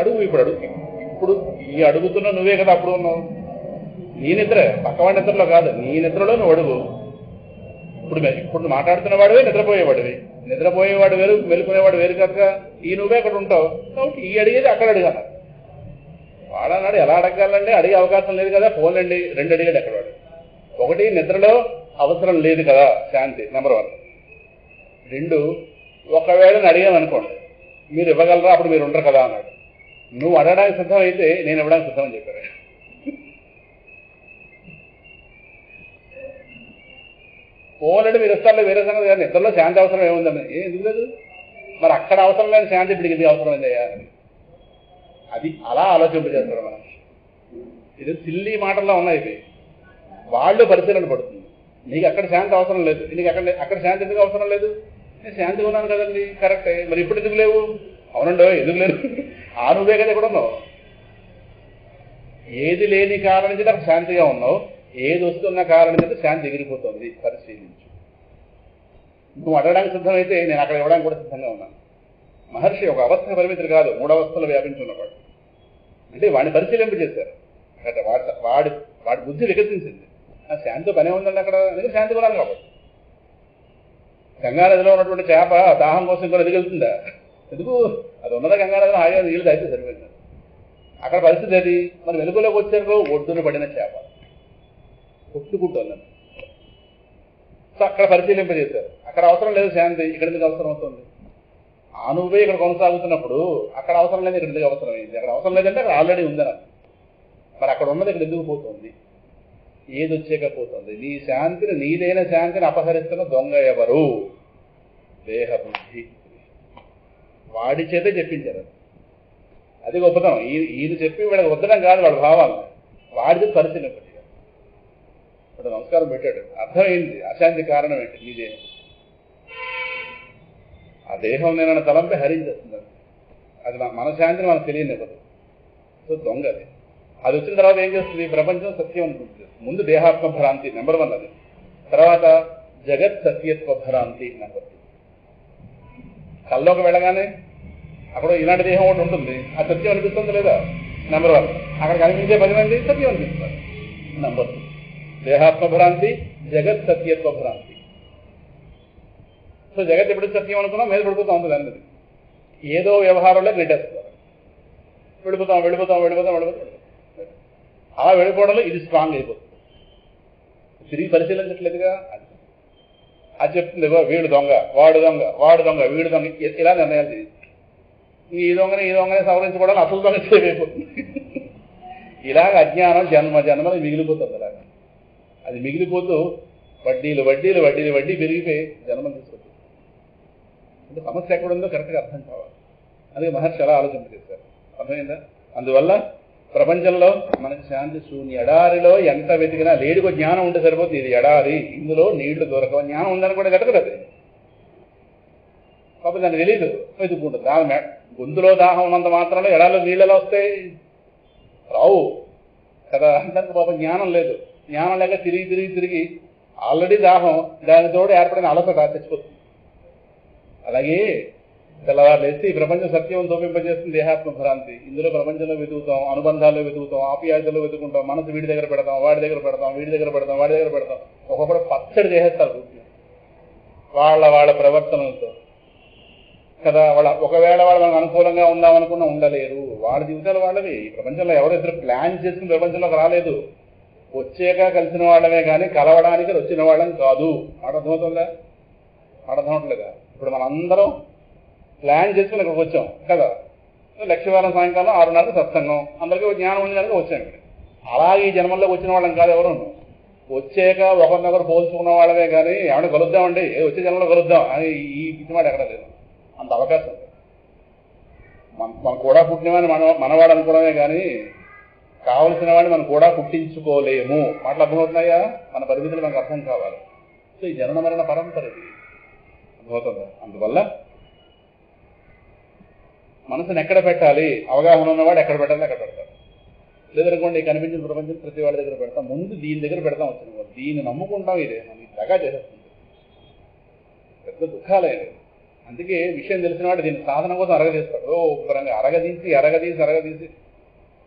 అడుగు, ఇప్పుడు అడుగు. ఇప్పుడు ఈ అడుగుతున్నా నువ్వే కదా అప్పుడు ఉన్నావు. నీ నిద్ర, పక్కవాడి నిద్రలో కాదు, నీ నిద్రలో నువ్వు అడుగు. ఇప్పుడు మాట్లాడుతున్న వాడివే, నిద్రపోయేవాడివి. నిద్రపోయేవాడు వేరు, మెలుకునేవాడు వేరు కనుక ఈ నువ్వే అక్కడ ఉంటావు. కాబట్టి ఈ అడిగేది అక్కడ అడిగాను. వాడన్నాడు, ఎలా అడగాలండి, అడిగే అవకాశం లేదు కదా. ఫోన్లండి 2 అడిగాడు అక్కడ వాడు. 1, నిద్రలో అవసరం లేదు కదా శాంతి, నెంబర్ 1. 2, ఒకవేళ అడిగామనుకోండి, మీరు ఇవ్వగలరా, అప్పుడు మీరు ఉండరు కదా అన్నాడు. నువ్వు అడగడానికి సిద్ధం అయితే నేను ఇవ్వడానికి సిద్ధం అని చెప్పారు. ఫోన్లంటే మీరు ఇస్తారులే, వేరే సంగతి కానీ నిద్రలో శాంతి అవసరం ఏముందని. ఎందుకు లేదు? మరి అక్కడ అవసరం లేని శాంతి ఇప్పుడు ఇది అవసరమైందయ్యా. అది అలా ఆలోచింపజేస్తాడు మనం. ఇది సిల్లీ మాటల్లో ఉన్నాయి. ఇవి వాళ్ళు పరిశీలన పడుతుంది. నీకు అక్కడ శాంతి అవసరం లేదు, నీకు అక్కడ శాంతి ఎందుకు అవసరం లేదు? నేను శాంతిగా ఉన్నాను కదండి, కరెక్టే. మరి ఇప్పుడు ఎందుకు లేవు? అవునండో, ఎందుకు లేదు? ఆ నువ్వే కదా ఇక్కడ ఉన్నావు. ఏది లేని కారణం చేత అక్కడ శాంతిగా ఉన్నావు, ఏది వస్తున్న కారణం చేత శాంతి ఎగిరిపోతుంది. పరిశీలించు. నువ్వు అడగడానికి సిద్ధమైతే నేను అక్కడ ఇవ్వడానికి కూడా సిద్ధంగా ఉన్నాను. మహర్షి ఒక అవస్థ పరిమితులు కాదు, 3 అవస్థలు వ్యాపించున్నవాడు. అంటే వాడిని పరిశీలింపజేశారు. వాడి బుద్ధి వికసించింది. ఆ శాంతితో పనే ఉందండి అక్కడ, ఎందుకు శాంతి కొనాలి కాబట్టి. గంగానదిలో ఉన్నటువంటి చేప దాహం కోసం కూడా ఎదుగుతుందా? ఎందుకు? అది ఉన్నదా గంగానదిలో హాయిగా నీళ్ళు తాగితే సరిపోయింది. అక్కడ పరిస్థితి అది. మరి వెలుగులోకి వచ్చారు, ఒడ్డున పడిన చేప కొట్టుకుంటుంది. సో అక్కడ పరిశీలింపజేశారు. అక్కడ అవసరం లేదు శాంతి, ఇక్కడ ఎందుకు అవసరం అవుతుంది? ఆ నువ్వే ఇక్కడ కొనసాగుతున్నప్పుడు అక్కడ అవసరం లేదు, ఇక్కడ ఎందుకు అవసరం అయింది? అక్కడ అవసరం లేదంటే అక్కడ ఆల్రెడీ ఉందని. మరి అక్కడ ఉన్నది ఇక్కడ ఎందుకు పోతుంది? ఏది వచ్చేకపోతుంది? నీ శాంతిని, నీదైన శాంతిని అపహరిస్తున్న దొంగ ఎవరు? దేహబుద్ధి. వాడి చేతే చెప్పించారు. అది గొప్పతనం. ఈయన చెప్పి వీళ్ళకి వద్దడం కాదు, వాళ్ళ భావాలను వాడిది పరిశీలింప. ఇప్పుడు నమస్కారం పెట్టాడు, అర్థమైంది అశాంతి కారణం ఏంటి? నీ దేహం. ఆ దేహం నేనన్న తలంపై హరించేస్తుంది. అది మన శాంతిని మనకు తెలియనివ్వదు. సో దొంగ అది. అది వచ్చిన తర్వాత ఏం చేస్తుంది? ప్రపంచం సత్యం అనుకుంటుంది. ముందు దేహాత్మ భ్రాంతి నెంబర్ 1 అది. తర్వాత జగత్ సత్యత్వ భ్రాంతి నెంబర్ 2. కల్లోకి వెళ్ళగానే అక్కడ ఇలాంటి దేహం ఒకటి ఉంటుంది, ఆ సత్యం అనిపిస్తుంది లేదా? నెంబర్ 1. అక్కడ కనిపించే 10 మంది సత్యం అనిపిస్తారు. నెంబర్ 2 దేహాత్మ భ్రాంతి, జగత్ సత్యత్వ భ్రాంతి. సో జగత్ ఎప్పుడు సత్యం అనుకున్నా మీద పడిపోతూ ఉంటుంది అన్నది. ఏదో వ్యవహారంలో నెట్టేస్తారు. వెళ్ళిపోతాం. అలా వెళ్ళిపోవడంలో ఇది స్ట్రాంగ్ అయిపోతుంది. తిరిగి పరిశీలించట్లేదుగా. అది చెప్తుంది, వీడు దొంగ, వాడు దొంగ, వీడు దొంగ, ఇలా నిర్ణయాలు చేసి ఈ దొంగనే సవరించుకోవడానికి అసలు దొంగ చేయకపోతుంది. ఇలాగ అజ్ఞానం జన్మని మిగిలిపోతుంది. అలాగా అది మిగిలిపోతూ వడ్డీ పెరిగిపోయి జన్మం తీసుకొచ్చింది. అంటే సమస్య ఎక్కడుందో కరెక్ట్గా అర్థం కావాలి. అందుకే మహర్షి అలా ఆలోచింపజేశారు. అర్థమైందా? అందువల్ల ప్రపంచంలో మనకి శాంతి శూన్య. ఎడారిలో ఎంత వెతికినా లేడికో జ్ఞానం ఉంటే సరిపోతుంది. ఇది ఎడారి, ఇందులో నీళ్లు దొరకవు. జ్ఞానం ఉందని కూడా గట్టదు అది. కాబట్టి దాన్ని తెలియదు, వెతుక్కుంటుంది. దాని గొంతులో దాహం ఉన్నంత మాత్రంలో ఎడారిలో నీళ్ళు ఎలా వస్తాయి? రావు కదా. దానికి పాపం జ్ఞానం లేదు. జ్ఞానం లేక తిరిగి ఆల్రెడీ దాహం, దాని తోడు ఏర్పడిన అలసట తెచ్చిపోతుంది. అలాగే తెల్లవారు లేస్తే ఈ ప్రపంచం సత్యం తోపింపజేస్తుంది దేహాత్మ భ్రాంతి. ఇందులో ప్రపంచంలో వెతుకుతాం, అనుబంధాల్లో వెతుకుతాం, ఆప్యాయతల్లో వెతుకుంటాం, మనసు వీడి దగ్గర పెడతాం, వాడి దగ్గర పెడతాం. ఒక్కొక్కడు పచ్చడి చేసేస్తారు వాళ్ళ ప్రవర్తనలతో కదా. ఒకవేళ వాళ్ళు మనకు అనుకూలంగా ఉందామనుకున్నా ఉండలేరు. వాళ్ళ జీవితాలు వాళ్ళవి. ఈ ప్రపంచంలో ఎవరిద్దరు ప్లాన్ చేసుకుని ప్రపంచంలోకి రాలేదు. వచ్చాక కలిసిన వాళ్ళమే కానీ కలవడానికి వచ్చిన వాళ్ళం కాదు. అర్థమవుతుందా? అర్థమవట్లేదా? ఇప్పుడు మనందరం ప్లాన్ చేసుకుని ఇక్కడికి వచ్చాం కదా. లక్ష్మీవారం సాయంకాలం 6:30 సత్సంగం, అందరికీ జ్ఞానం ఉంది కనుక వచ్చాం ఇక్కడ. అలాగే ఈ జన్మల్లోకి వచ్చిన వాళ్ళం కాదు ఎవరు. వచ్చాక ఒకరినొకరు పోల్చుకున్న వాళ్ళమే కానీ ఏమైనా కలుద్దామండి, వచ్చే జన్మలో కలుద్దాం అని ఈ పిచ్చిమాట ఎక్కడ లేదు. అంత అవకాశం మన కూడా పుట్టినవాడిని మనవాడు అనుకోవడమే కానీ కావలసిన వాడిని మనం కూడా పుట్టించుకోలేము. మాటలు అర్థమవుతున్నాయా? మన పరిమితులు మనకు అర్థం కావాలి. సో ఈ జనన మరణ పరంపర ఇది అర్థమవుతుందా? అందువల్ల మనసుని ఎక్కడ పెట్టాలి, అవగాహన ఉన్నవాడు ఎక్కడ పెట్టాలి అక్కడ పెడతారు. లేదనుకోండి కనిపించిన ప్రపంచం ప్రతి వాళ్ళ దగ్గర పెడతాం. ముందు దీని దగ్గర పెడతాం. వచ్చిన వాళ్ళు దీన్ని నమ్ముకుంటాం. ఇదే మనకి దగా చేసేస్తుంది. పెద్ద దుఃఖాలే. అందుకే విషయం తెలిసిన వాడు దీన్ని సాధన కోసం అరగదీస్తాడు. పరంగా అరగదీసి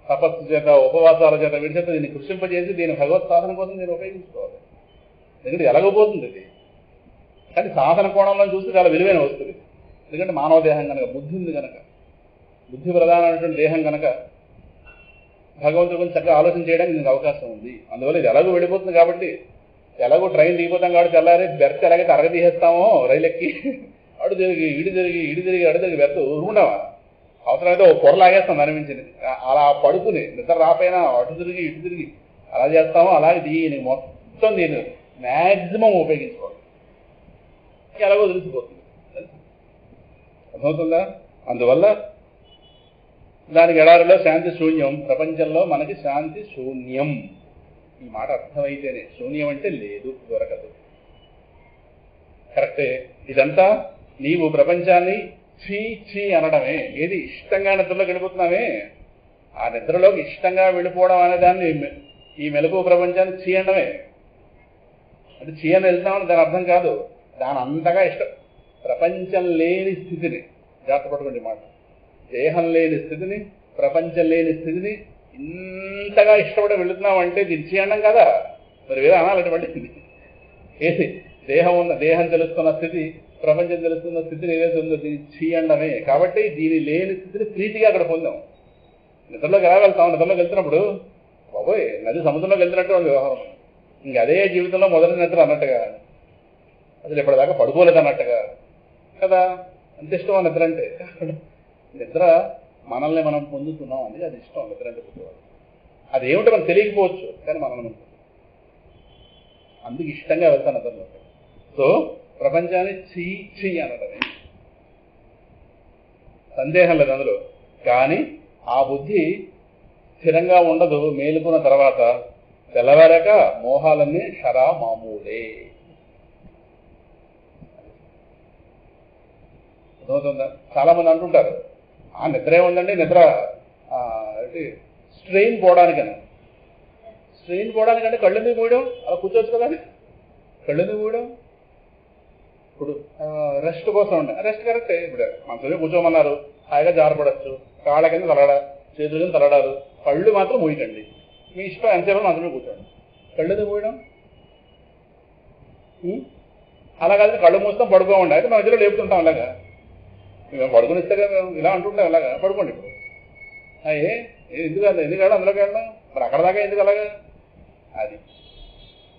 తపస్సు చేత ఉపవాసాల చేత వీడి చేత దీన్ని కృషింపజేసి దీన్ని భగవత్ సాధన కోసం దీన్ని ఉపయోగించుకోవాలి. ఎందుకంటే ఎలాగపోతుంది ఇది. కానీ సాధన కోణంలో చూస్తే చాలా విలువైన వస్తుంది. ఎందుకంటే మానవ దేహం కనుక, బుద్ధి ఉంది కనుక, బుద్ధి ప్రధానమైనటువంటి దేహం కనుక భగవంతుడి గురించి చక్కగా ఆలోచన చేయడానికి దీనికి అవకాశం ఉంది. అందువల్ల ఇది ఎలాగో వెళ్ళిపోతుంది కాబట్టి, ఎలాగో ట్రైన్ దిగిపోతాం కాబట్టి తెల్లారి బెర్త్ ఎలాగైతే అరగదీసేస్తామో రైలు ఎక్కి అడు తిరిగి ఇడి తిరిగి అడు తిరిగి బెర్త్ ఊరుకుంటామా? అవసరమైతే ఒక పొర లాగేస్తాం అనిపించింది. అలా పడుకుని నిద్ర రాపోయినా అటు తిరిగి ఇటు తిరిగి అలా చేస్తామో అలాగే దీన్ని మొత్తం దీన్ని మ్యాక్సిమం ఉపయోగించుకోవాలి. ఎలాగో తెలిసిపోతుంది. అర్థమవుతుందా? అందువల్ల దానికి ఎడారిలో శాంతి శూన్యం, ప్రపంచంలో మనకి శాంతి శూన్యం. ఈ మాట అర్థమైతేనే. శూన్యం అంటే లేదు, దొరకదు. కరెక్టే. ఇదంతా నీవు ప్రపంచాన్ని చీ అనడమే. ఏది ఇష్టంగా నిద్రలోకి వెళ్ళిపోతున్నామే, ఆ నిద్రలోకి ఇష్టంగా వెళ్ళిపోవడం అనే దాన్ని ఈ మెలకువ ప్రపంచాన్ని చీ అనడమే. అంటే చీ అని వెళ్తామని దాని అర్థం కాదు. దాని అంతగా ఇష్టం. ప్రపంచం లేని స్థితిని జాగ్రత్త పట్టుకోండి మాట. దేహం లేని స్థితిని, ప్రపంచం లేని స్థితిని ఇంతగా ఇష్టపడి వెళుతున్నామంటే దీన్ని చీ అనడం కదా. మరి వేరే అనాలటువంటి ఏది దేహం తెలుస్తున్న స్థితి, ప్రపంచం తెలుస్తున్న స్థితిని ఏదైతే ఉందో దీన్ని చీ అనడమే. కాబట్టి దీని లేని స్థితిని ప్రీతిగా అక్కడ పొందాం. నిద్రలోకి ఎలా వెళ్తాం? నిద్రలోకి వెళ్తున్నప్పుడు బాబోయ్ నది సముద్రంలోకి వెళ్తున్నట్టు ఉంది వ్యవహారం. ఇంక అదే జీవితంలో మొదటి నిద్ర అన్నట్టుగా, అసలు ఇప్పటిదాకా పడుకోలేదు అన్నట్టుగా కదా. అంత ఇష్టం నిద్ర అంటే. నిద్ర మనల్ని మనం పొందుతున్నాం అని అది ఇష్టం. నిద్ర అంటే పుట్టేవాడు అదేమిటో మనకు తెలియకపోవచ్చు, కానీ మనల్ని అందుకు ఇష్టంగా వెళ్తాను నిద్రలో. సో ప్రపంచాన్ని చీ అనడమే సందేహం లేదు అందులో. కానీ ఆ బుద్ధి స్థిరంగా ఉండదు. మేలుకున్న తర్వాత తెల్లవారాక మోహాలన్నీ షరా మామూలే. అర్థమవుతుందా? చాలా మంది అంటుంటారు ఆ నిద్ర ఏముందండి, నిద్ర స్ట్రెయిన్ పోవడానికంటే కళ్ళు ఎందుకు పోయడం, అలా కూర్చోవచ్చు కదా. కళ్ళు ఎందుకు పోయడం? ఇప్పుడు రెస్ట్ కోసం ఉండే రెస్ట్ కరెక్టే. ఇప్పుడు మనసులో కూర్చోమన్నారు, హాయిగా జారపడచ్చు, కాళ్ళ కింద తలడా, చేతుల కింద తలడాలు, కళ్ళు మాత్రం మూయకండి. మీ ఇష్టం ఎంతసేపు మనసులో కూర్చోండి. కళ్ళు ఎందుకు పోయడం? అలా కాదు కళ్ళు మూస్తాం పడుకోమండి, అయితే మధ్యలో లేపుతుంటాం. అలాగా మేము పడుకునిస్తే ఇలా అంటుంటాం. అలాగా పడుకోండి. ఇప్పుడు ఎందుకు అందులోకి వెళ్ళడం, మరి అక్కడ దాకా ఎందుకు అలాగా? అది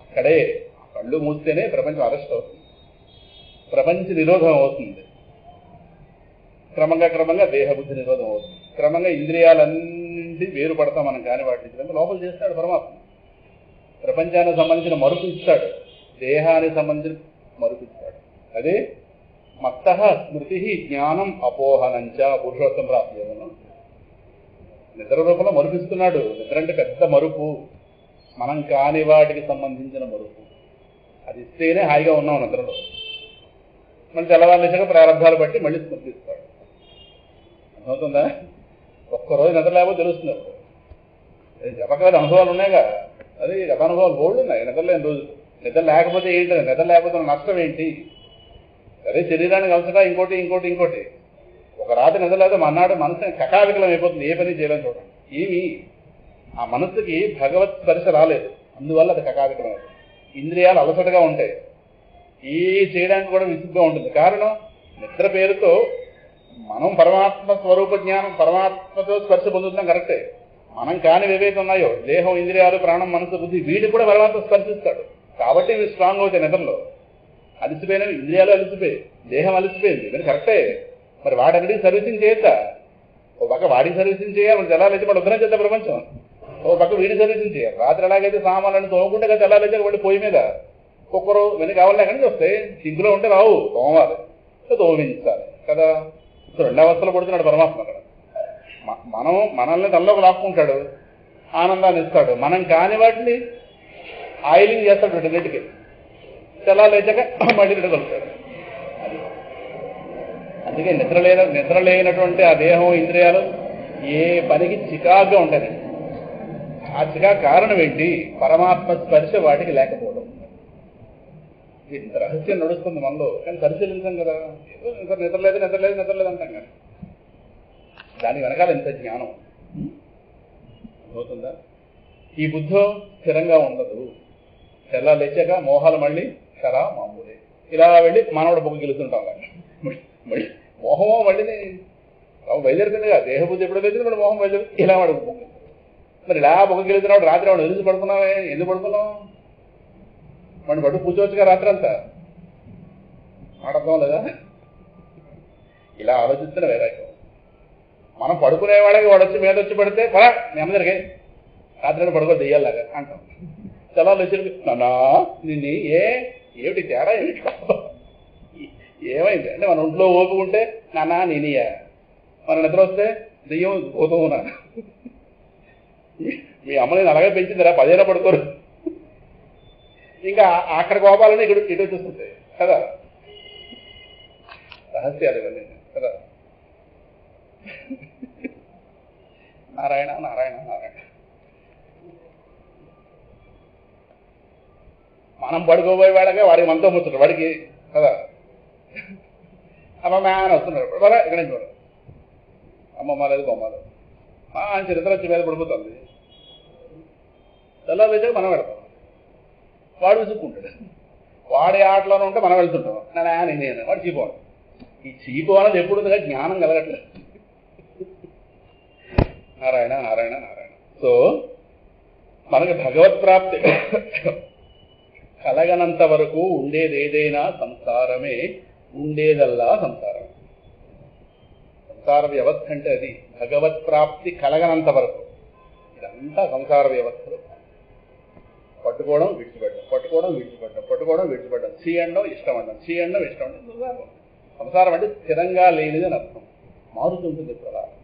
అక్కడే కళ్ళు మూస్తేనే ప్రపంచం అరెస్ట్ అవుతుంది, ప్రపంచ నిరోధం అవుతుంది. క్రమంగా దేహబుద్ధి నిరోధం అవుతుంది. క్రమంగా ఇంద్రియాలన్నింటి వేరు పడతాం మనం. కానీ వాటి లోపల చేస్తాడు పరమాత్మ. ప్రపంచానికి సంబంధించిన మరుపు ఇస్తాడు, దేహానికి సంబంధించిన మరుపు ఇస్తాడు. అదే మత్త స్మృతి జ్ఞానం అపోహనంచ పురుషోత్తం ప్రాప్తి. నిద్ర రూపంలో మరుపిస్తున్నాడు. నిద్ర అంటే పెద్ద మరుపు, మనం కాని వాటికి సంబంధించిన మరుపు. అది ఇస్తేనే హాయిగా ఉన్నాం నిద్రలో. మళ్ళీ తెల్లవారులేసాక ప్రారంభాలు బట్టి మళ్ళీ స్మృతిస్తాడు. అర్థమవుతుందా? ఒక్కరోజు నిద్ర లేకపోతే తెలుస్తుంది. అప్పుడు జపకాల అనుభవాలు ఉన్నాయిగా, అది గత అనుభవాలు బోర్డు ఉన్నాయి. నిద్రలేని రోజు. నిద్ర లేకపోతే ఏంటి, నిద్ర లేకపోతే నష్టం ఏంటి? అదే శరీరానికి అవసరం ఇంకోటి. ఒక రాత్రి నిద్ర లేకపోతే మన్నాడు మనసు కకావికలం అయిపోతుంది. ఏ పని చేయలేని చూడండి. ఏమి ఆ మనస్సుకి భగవత్ స్పర్శ రాలేదు, అందువల్ల అది కకావికలం. ఇంద్రియాలు అలసటగా ఉంటాయి, ఏ చేయడానికి కూడా విసుగ్గా ఉంటుంది. కారణం నిద్ర పేరుతో మనం పరమాత్మ స్వరూప జ్ఞానం, పరమాత్మతో స్పర్శ పొందుతున్నాం కరెక్టే. మనం కానివి ఏవైతే ఉన్నాయో దేహం, ఇంద్రియాలు, ప్రాణం, మనసు, బుద్ధి, వీటికి కూడా పరమాత్మ స్పర్శిస్తాడు. కాబట్టి ఇవి స్ట్రాంగ్ అవుతాయి నిద్రలో. అలసిపోయినవి ఇంద్రియాలు అలసిపోయి, దేహం అలసిపోయింది, మరి కరెక్టే. మరి వాటన్నిటికి సర్వీసింగ్ చేయొద్దా? ఓ పక్క వాడికి సర్వీసింగ్ చేయాలి, మరి తెల్లారైతే వాడు ఉద్ధరణ చేద్దాం ప్రపంచం. ఓ పక్క వీడి సర్వీసింగ్ చేయాలి. రాత్రి ఎలాగైతే సామాన్లను తోముకుంటే కదా తెల్లారైతే వాడి పొయ్యి మీద కుక్కరు వెనక కావాలన్నా కానీ వస్తాయి. సింకులో ఉంటే రావు, తోమాలి, తోమించాలి కదా. రెండు అవస్థలు పడుతున్నాడు పరమాత్మ అక్కడ. మనల్ని తనలోకి లాక్కుంటాడు, ఆనందాన్ని ఇస్తాడు. మనం కాని వాటిని ఆయిలింగ్ చేస్తాడు రెండింటికి. తెల్లారు లేచాక మళ్ళీ కలుగుతాడు. అందుకే నిద్ర లేనటువంటి ఆ దేహం, ఇంద్రియాలు ఏ పనికి చికాకుగా ఉంటాయండి. ఆ చికాకు కారణం ఏంటి? పరమాత్మ స్పర్శ వాటికి లేకపోవడం. ఇంత రహస్యం నడుస్తుంది మనలో, కానీ పరిశీలించాం కదా. ఏదో నిద్రలేదు అంటాం కానీ దాని వెనకాల ఎంత జ్ఞానం అవుతుందా? ఈ బుద్ధం స్థిరంగా ఉండదు. తెల్లా లేచాక మోహాలు మళ్ళీ సరా మామూలే. ఇలా వెళ్ళి మనవాడు బొగ్గు గెలుస్తుంటాం కానీ మళ్ళీ మోహమో మళ్ళీ బయలుదేరుతుందిగా. దేహబుద్ధి ఎప్పుడు వెళ్తుంది, మళ్ళీ మోహం బయలుదేరు. ఇలా వాడు బొగ్గు, మరి ఇలా బొగ్గు గెలుతున్నాడు. రాత్రి వాడు ఎదురు పడుతున్నావే, ఎందుకు పడుతున్నావు? వాడిని పట్టు కూర్చోవచ్చుగా రాత్రి అంతా. ఆడతాం లేదా? ఇలా ఆలోచిస్తున్న వైరాగ్యం. మనం పడుకునేవాడికి వాడు వచ్చి మీద వచ్చి పడితే పరా నెమ్మదిరిగే రాత్రి పడుకో దెయ్యాలాగా అంటాం. చాలా వచ్చి నానా నిన్ను ఏమిటి తేడా ఏమైంది అంటే మన ఒంట్లో ఓపుకుంటే నానా నేనియా, మన నిద్ర వస్తే దెయ్యం పోతున్నా. మీ అమ్మ నేను అలాగే పెంచిందిరా, 10 ఏళ్ళ పడుకోరు. ఇంకా అక్కడ కోపాలని ఇటు వచ్చేస్తుంటాయి కదా. రహస్యాలు ఇవన్నీ కదా. నారాయణ నారాయణ నారాయణ. మనం పడుకోబోయే వాడగా వాడికి మనతో ముచ్చుతాడు వాడికి కదా. అమ్మ అని వస్తున్నాడు వాళ్ళ ఇక్కడ నుంచి వాడు అమ్మమ్మ లేదు బొమ్మ లేదు చరిత్ర వచ్చి మీద పడిపోతుంది. తెల్లారు లేచాక మనం వెళ్తాం, వాడు విసుక్కుంటాడు. వాడి ఆటలోనే ఉంటే మనం వెళ్తుంటాం. నేను వాడు చీపోను. ఈ చీపు అనేది ఎప్పుడు ఉందిగా జ్ఞానం కలగట్లేదు. నారాయణ నారాయణ నారాయణ. సో మనకి భగవత్ ప్రాప్తి కలగనంత వరకు ఉండేది ఏదైనా సంసారమే, ఉండేదల్లా సంసారం. సంసార వ్యవస్థ అంటే అది. భగవత్ ప్రాప్తి కలగనంత వరకు ఇదంతా సంసార వ్యవస్థలు. పట్టుకోవడం విడిచిపెట్టడం, పట్టుకోవడం విడిచిపెట్టడం, పట్టుకోవడం విడిచిపెట్టడం, చీ అండం ఇష్టం అండం, చీ అండం ఇష్టం అండం. సంసారం అంటే స్థిరంగా లేనిది అని అర్థం, మారుతుంటుంది ప్రధానం.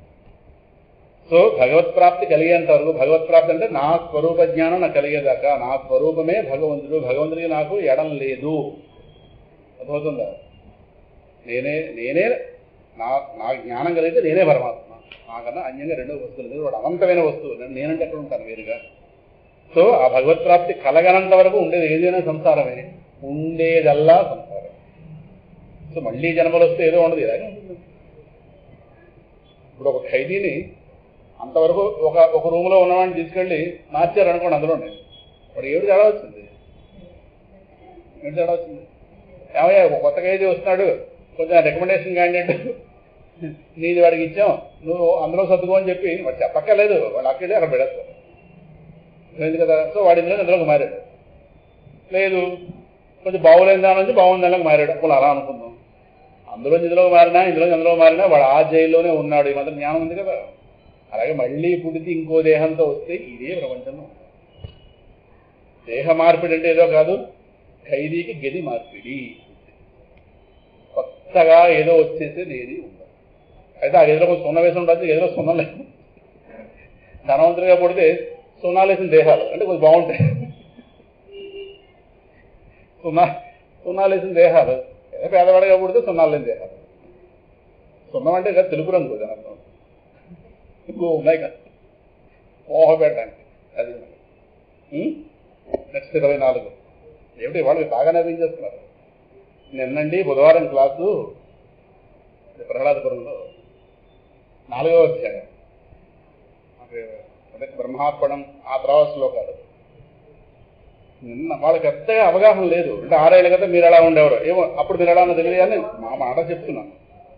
సో భగవత్ ప్రాప్తి కలిగేంత వరకు, భగవత్ ప్రాప్తి అంటే నా స్వరూప జ్ఞానం నాకు కలిగేదాకా, నా స్వరూపమే భగవంతుడు, భగవంతుడికి నాకు ఎడం లేదు. అర్థమవుతుందా? నేనే నా జ్ఞానం కలిగితే నేనే పరమాత్మ. నాకన్నా అన్యంగా రెండో వస్తువులు లేదు. వాడు అనంతమైన వస్తువు, నేనంటే ఎక్కడ ఉంటాను వేరుగా. సో ఆ భగవత్ ప్రాప్తి కలగనంత వరకు ఉండేది ఏదైనా సంసారమే, ఉండేదల్లా సంసారం. సో మళ్ళీ జన్మలు వస్తే ఏదో ఉండదు, ఇలాగే ఉంటుంది. ఇప్పుడు ఒక ఖైదీని అంతవరకు ఒక రూమ్లో ఉన్నవాడిని తీసుకెళ్ళి మార్చారు అనుకోండి, అందులోనే వాడు ఏడు తేడా వచ్చింది. ఏమయ్యా ఒక కొత్త ఖైదీ వస్తున్నాడు, కొంచెం రికమెండేషన్ క్యాండిడేట్ నీది వాడికి ఇచ్చాం, నువ్వు అందులో సర్దుకో అని చెప్పి వాడు చెప్పక్కర్లేదు, వాళ్ళు అక్కడే అక్కడ పెడేస్తారు లేదు కదా. సో వాడి ఇందులోకి మారాడు. లేదు కొంచెం బాగులేని దాని నుంచి బాగుంది దానిలోకి మారాడు, అప్పుడు అలా అనుకుందాం. అందులో ఇందులోకి మారినా వాడు ఆ జైల్లోనే ఉన్నాడు. ఈ మాత్రం జ్ఞానం ఉంది కదా. అలాగే మళ్ళీ పుడితే ఇంకో దేహంతో వస్తే ఇదే ప్రపంచంలో. దేహ మార్పిడి అంటే ఏదో కాదు, ఖైదీకి గది మార్పిడి. కొత్తగా ఏదో వచ్చేసేది ఏది ఉండదు. అయితే ఆ గదిలో కొంచెం సున్న వేసి ఉండదు, గదిలో సున్నం లేదు. ధనవంతుడిగా పుడితే సున్నాలు వేసిన దేహాలు అంటే కొంచెం బాగుంటాయి. సున్నాలు వేసిన దేహాలు, ఏదో పేదవాడిగా పుడితే సున్నాలు లేని దేహాలు. సున్నం అంటే కదా తెలుపు రంగు, దాని అర్థం ఇంకో ఉన్నాయి కదా మోహ పెట్టడానికి. అది నెక్స్ట్ 24 ఏమిటి వాళ్ళు బాగానే అర్థం చేస్తున్నారు. నిన్నండి బుధవారం క్లాసు ప్రహ్లాదపురంలో 4వ అధ్యాయం అదే బ్రహ్మార్పణం, ఆ తర్వాత శ్లోకాలు. నిన్న వాళ్ళకి పెద్దగా అవగాహన లేదు. అంటే 6 ఏళ్ళ కదా మీరు ఎలా ఉండేవారు, ఏమో అప్పుడు మీరు ఎలా ఉన్నది తెలియదు అని మా మాట చెప్తున్నాను.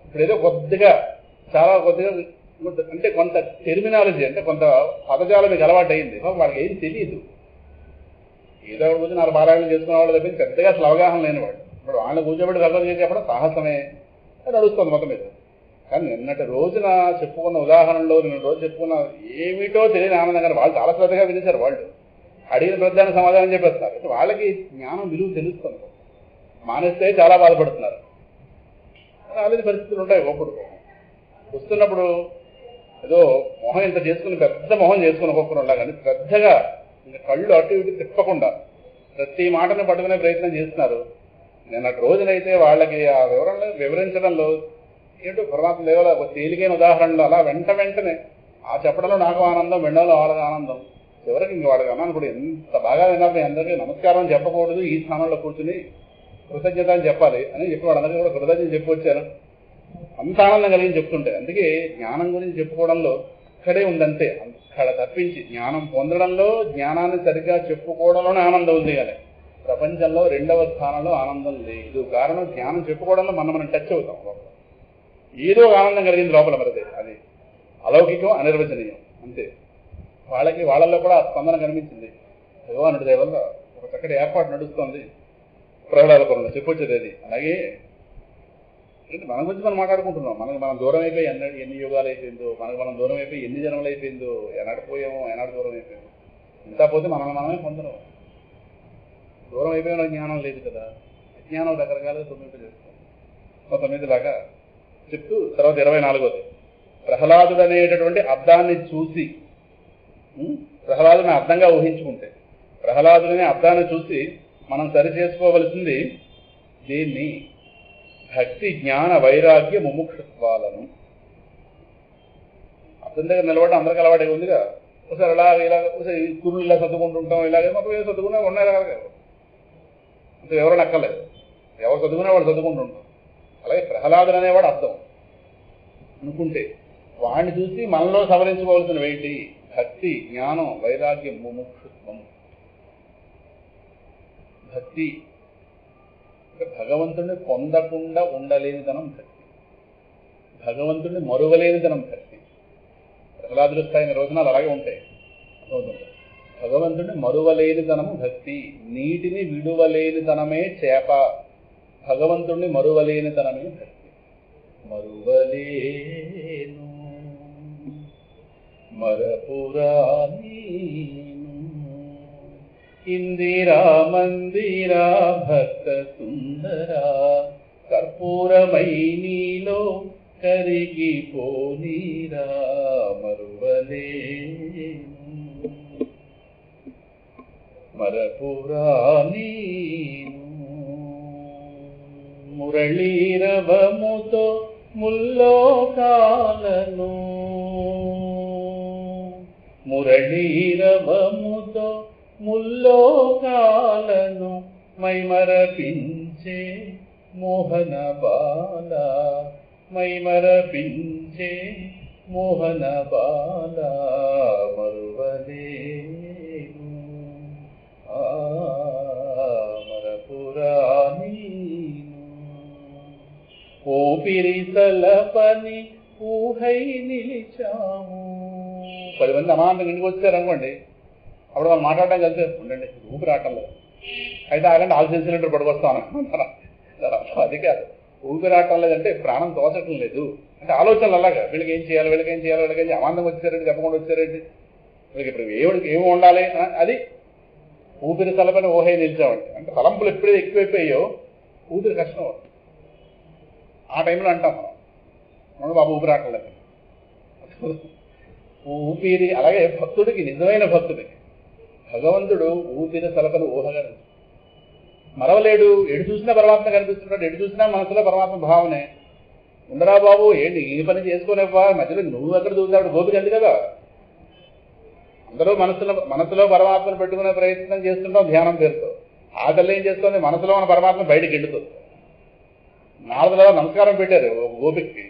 ఇప్పుడు ఏదో కొద్దిగా చాలా కొద్దిగా అంటే కొంత టెర్మినాలజీ, అంటే కొంత పదజాలం మీకు అలవాటు అయింది, వాళ్ళకి ఏం తెలియదు. ఏదో ఒకటి కూర్చొని 4 పారాయణలు చేసుకునే వాళ్ళు తప్పించి పెద్దగా అసలు అవగాహన లేనివాడు. ఇప్పుడు వాళ్ళని కూర్చోబెట్టి భగవద్గీత చెప్పడం సాహసమే, నడుస్తుంది మొత్తం మీద. కానీ నిన్నటి రోజున చెప్పుకున్న ఉదాహరణలో, నిన్న రోజు చెప్పుకున్న ఏమిటో తెలియని ఆనందం, కానీ వాళ్ళు చాలా శ్రద్ధగా వినేశారు. వాళ్ళు అడిగిన ప్రధాన సమాధానం చెప్పేస్తున్నారు. అంటే వాళ్ళకి జ్ఞానం విలువ తెలుస్తుంది. మానేస్తే చాలా బాధపడుతున్నారు. అలాంటి పరిస్థితులు ఉంటాయి. ఒకప్పుడు వస్తున్నప్పుడు ఏదో మొహం ఇంత చేసుకుని, పెద్ద మొహం చేసుకుని ఒక్కొక్కరు ఉండాలి, కానీ శ్రద్ధగా ఇంకా కళ్ళు అటు ఇటు తిప్పకుండా ప్రతి మాటను పట్టుకునే ప్రయత్నం చేస్తున్నారు. నిన్నటి రోజునైతే వాళ్ళకి ఆ వివరించడంలో ఏంటో పరమాత్మ దేవల ఒక తేలికైన ఉదాహరణలో అలా వెంటనే ఆ చెప్పడంలో నాకు ఆనందం, వినడంలో వాళ్ళకి ఆనందం. చివరికి ఇంక వాళ్ళకి అన్నాను కూడా, ఎంత బాగా విన్నారు, మీ అందరికీ నమస్కారం చెప్పకూడదు, ఈ స్థానంలో కూర్చుని కృతజ్ఞత అని చెప్పాలి అని చెప్పి వాళ్ళందరికీ కూడా కృతజ్ఞత చెప్పి వచ్చాను. అంత ఆనందం కలిగి చెప్తుంటే, అందుకే జ్ఞానం గురించి చెప్పుకోవడంలో అక్కడే ఉందంతే. అక్కడ తప్పించి జ్ఞానం పొందడంలో, జ్ఞానాన్ని సరిగ్గా చెప్పుకోవడంలోనే ఆనందం ఉంది. కానీ ప్రపంచంలో 2వ స్థానంలో ఆనందం లేదు. కారణం జ్ఞానం చెప్పుకోవడంలో మనం టచ్ అవుతాం. ఏదో ఆనందం కలిగింది లోపల, మరిదే అది అలౌకికం, అనిర్వచనీయం అంతే. వాళ్ళల్లో కూడా ఆ స్పందన కనిపించింది. భగవానుడి దయ వల్ల ఒక చక్కటి ఏర్పాటు నడుస్తుంది ప్రహ్లాదపురంలో. చెప్పొచ్చేది అది. అలాగే మన గురించి మనం మాట్లాడుకుంటున్నాం. మనం దూరం అయిపోయి ఎన్ని యుగాలు అయిపోయిందో, మనం దూరం అయిపోయి ఎన్ని జన్మలు అయిపోయిందో, ఎనాడు పోయామో, ఎనాడు దూరం అయిపోయామో. ఇంత పోతే మనమే పొందడం. దూరం అయిపోయిన జ్ఞానం లేదు కదా. అజ్ఞానం రకరకాలుగా 9 చేస్తాం. 9 లాగా చెప్తూ తర్వాత 24వది ప్రహ్లాదుడు అనేటటువంటి అర్థాన్ని చూసి, ప్రహ్లాదుని అర్థంగా ఊహించుకుంటే, ప్రహ్లాదుని అర్థాన్ని చూసి మనం సరి చేసుకోవలసింది దీన్ని భక్తి, జ్ఞాన, వైరాగ్య, ముముక్షత్వాలను. అర్థం దగ్గర నిలబడి అందరికీ అలవాటు ఉందిగా. ఒకసారి ఇలా ఒకసారి కుర్రులు ఇలా చదువుకుంటుంటాం, ఇలాగే మొత్తం ఏదో చదువుకునే ఉన్నాయి కదా, ఇంకా ఎవరో నక్కలేదు. ఎవరు చదువుకునే వాడు చదువుకుంటుంటాం. అలాగే ప్రహ్లాదుడు అనేవాడు అర్థం అనుకుంటే, వాడిని చూసి మనలో సవరించుకోవాల్సిన ఏంటి? భక్తి, జ్ఞానం, వైరాగ్యం, ముముక్షత్వం. భక్తి భగవంతుడిని పొందకుండా ఉండలేనితనం భక్తి, భగవంతుడిని మరువలేనితనం భక్తి. ప్రహ్లాదుడి స్థాయి రోజునాలు అలాగే ఉంటాయి. భగవంతుడిని మరువలేనితనము భక్తి. నీటిని విడువలేనితనమే చేప, భగవంతుడిని మరువలేనితనమే భక్తి. మరువలేను మరపురాని ఇందిరా మందిరా భక్త సుందరా, కర్పూరమై నీలో కరిగిపోనీరా, మరువలేను మరపురాని మురళీరవముతో ముల్లోకాలను, మురళీరవముతో ముల్లోకాలను మైమరపించే మోహన బాల, మైమరపించే మోహన బాల, మరువలేను మరపురాని ఊపిరి తలపని ఊహై నిలిచాము. 10 మంది అమాంతం ఇంటికి వచ్చారనుకోండి, అప్పుడు వాళ్ళు మాట్లాడడం కలిసి ఉండండి ఊపిరి ఆటం లేదు, అయితే ఆగండి ఆక్సిజన్ సిలిండర్ పట్టుకొస్తాను. అది కాదు, ఊపిరి ఆటం లేదంటే ప్రాణం తోచటం లేదు అంటే ఆలోచనలు అలాగా. వీళ్ళకి ఏం చేయాలి, వీళ్ళకి ఏం చేయాలి, వీళ్ళకి అమాంతం వచ్చారండి, చెప్పకుండా వచ్చారండి, వీళ్ళకి ఇప్పుడు ఏమి ఉండాలి, అది ఊపిరి తలపని ఊహై నిలిచామంటే. అంటే తలంపులు ఎప్పుడైతే ఎక్కువైపోయాయో ఊపిరి కష్టం అవుతుంది. ఆ టైంలో అంటాం మనం బాబు ఊపిరి ఆటం లేదు. ఊపిరి అలాగే భక్తుడికి, నిజమైన భక్తుడికి భగవంతుడు ఊపిరి తలపని ఊహగా మరవలేడు. ఎటు చూసినా పరమాత్మ కనిపిస్తున్నాడు, ఎటు చూసినా మనసులో పరమాత్మ భావనే. ఉండరా బాబు ఏంటి ఈ పని చేసుకోలేవా, మధ్యలో నువ్వు ఎక్కడ చూసాడు గోపిక అంది కదా. అందరూ మనసులో పరమాత్మను పెట్టుకునే ప్రయత్నం చేస్తుంటాం ధ్యానం పేరుతో. ఆ తల్లి ఏం చేస్తుంది, మనసులో మన పరమాత్మ బయటకు ఎండుతుంది. నారదుల నమస్కారం పెట్టారు గోపికకి.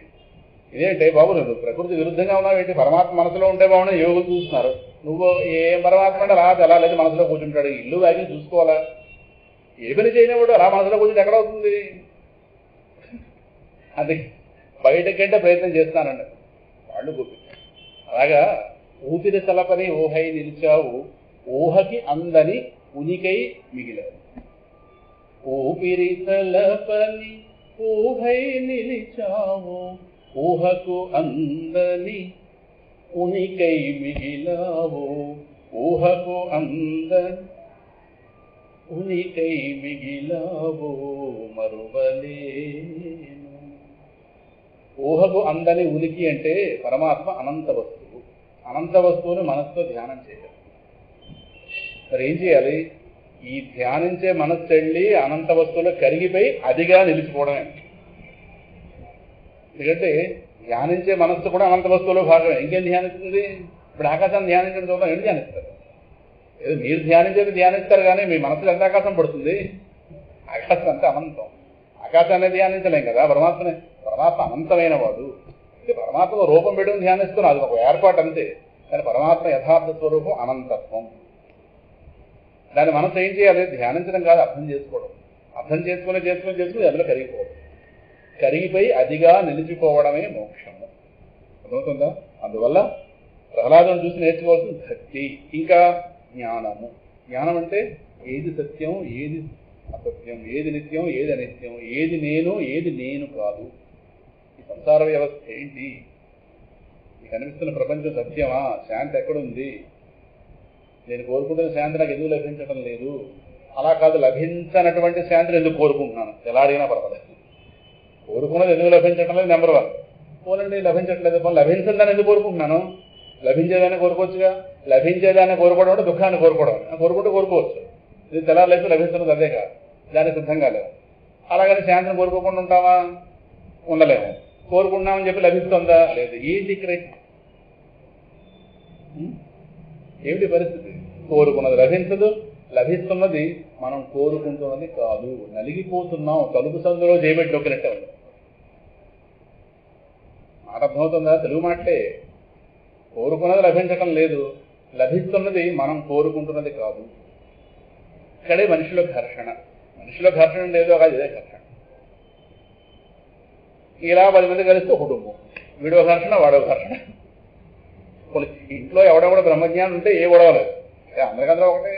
ఇదేంటే బాబు నువ్వు ప్రకృతి విరుద్ధంగా ఉన్నావు ఏంటి, పరమాత్మ మనసులో ఉంటే బాగున్నా యోగులు చూస్తున్నారు, నువ్వు ఏం పరమాత్మ అంటే అలా లేదు మనసులో కూర్చుంటాడు, ఇల్లు వాకి చూసుకోవాలా, ఏ పని చేయనివాడు అలా మనసులో కూర్చుంటే ఎక్కడవుతుంది. అది బయటకంటే ప్రయత్నం చేస్తానండి వాళ్ళు గోపిక. అలాగా ఊపిరి తలపని ఊహై నిలిచావు, ఊహకి అందని ఉనికై మిగిలావు. ఊపిరి తలపని ఊహై నిలిచావు, ఊహకు అందని ఉనికై మిగిలావు, ఊహకు అందని ఉనికై మిగిలావు మరువలేను. ఊహకు అందని ఉనికి అంటే పరమాత్మ అనంత వస్తువు. అనంత వస్తువుని మనస్సుతో ధ్యానం చేయాలి. మరి ఏం చేయాలి? ఈ ధ్యానించే మనస్సు వెళ్ళి అనంత వస్తువులో కరిగిపోయి అదిగా నిలిచిపోవడమే. ఎందుకంటే ధ్యానించే మనస్సు కూడా అనంత వస్తువులో భాగమే. ఇంకేం ధ్యానిస్తుంది? ఇప్పుడు ఆకాశాన్ని ధ్యానించడం చూద్దాం, ఏంటి ధ్యానిస్తారు? ఏదో మీరు ధ్యానించేది ధ్యానిస్తారు, కానీ మీ మనసులో ఎంత ఆకాశం పడుతుంది? ఆకాశం అంతా అనంతం. ఆకాశాన్ని ధ్యానించలేం కదా. పరమాత్మ అనంతమైన వాడు. పరమాత్మ రూపం పెట్టుకుని ధ్యానిస్తున్నాం, అది ఒక ఏర్పాటు అంతే. కానీ పరమాత్మ యథార్థ స్వరూపం అనంతత్వం. దాన్ని మనసు ఏం చేయాలి? ధ్యానించడం కాదు, అర్థం చేసుకోవడం. అర్థం చేసుకుని అందులో కరిగిపోవడం. కరిగిపోయి అదిగా నిలిచిపోవడమే మోక్షము. అర్థమవుతుందా? అందువల్ల ప్రహ్లాదుని చూసి నేర్చుకోవాల్సిన భక్తి, ఇంకా జ్ఞానము. జ్ఞానం అంటే ఏది సత్యం, ఏది అసత్యం, ఏది నిత్యం, ఏది అనిత్యం, ఏది నేను, ఏది నేను కాదు. ఈ సంసార వ్యవస్థ ఏంటి? ఈ కనిపిస్తున్న ప్రపంచం సత్యమా? శాంతి ఎక్కడుంది? నేను కోరుకుంటున్న శాంతి నాకు ఎందుకు లభించడం లేదు? అలా కాదు, లభించనటువంటి శాంతిని ఎందుకు కోరుకుంటున్నాను? ఎలా అడిగినా పర్వాలేదు. కోరుకున్నది ఎందుకు లభించడం లేదు? నెంబర్ 1. పోలండి లభించట్లేదు, లభించిందని ఎందుకు కోరుకుంటున్నాను? లభించేదాన్ని కోరుకోవచ్చుగా. లభించేదాన్ని కోరుకోవడం అంటే దుఃఖాన్ని కోరుకోవడం. కోరుకోవచ్చు. ఇది తెల్లారులేసి లభిస్తున్నది అదేగా, దానికి సిద్ధంగా లేవు. అలాగని శాంతిని కోరుకోకుండా ఉంటామా? ఉండలేము. కోరుకున్నామని చెప్పి లభిస్తుందా? లేదు. ఏంటి ఇక్కడ? ఏమిటి పరిస్థితి? కోరుకున్నది లభించదు, లభిస్తున్నది మనం కోరుకుంటున్నది కాదు. నలిగిపోతున్నాం, తలుపు సందులో చేయబెట్టి నొక్కినట్టే ఉంది. మాట అర్థమవుతుందా? తెలుగు మాటే. కోరుకున్నది లభించటం లేదు, లభిస్తున్నది మనం కోరుకుంటున్నది కాదు. ఇక్కడే మనిషిలో ఘర్షణ లేదో కాదు, ఇదే ఘర్షణ. ఇలా 10 మంది కలిస్తే కుటుంబం, వీడో ఘర్షణ వాడో ఘర్షణ. ఇంట్లో ఎవడెవడ బ్రహ్మజ్ఞానం ఉంటే ఏ గొడవలేదు, అందరికందరూ ఒకటే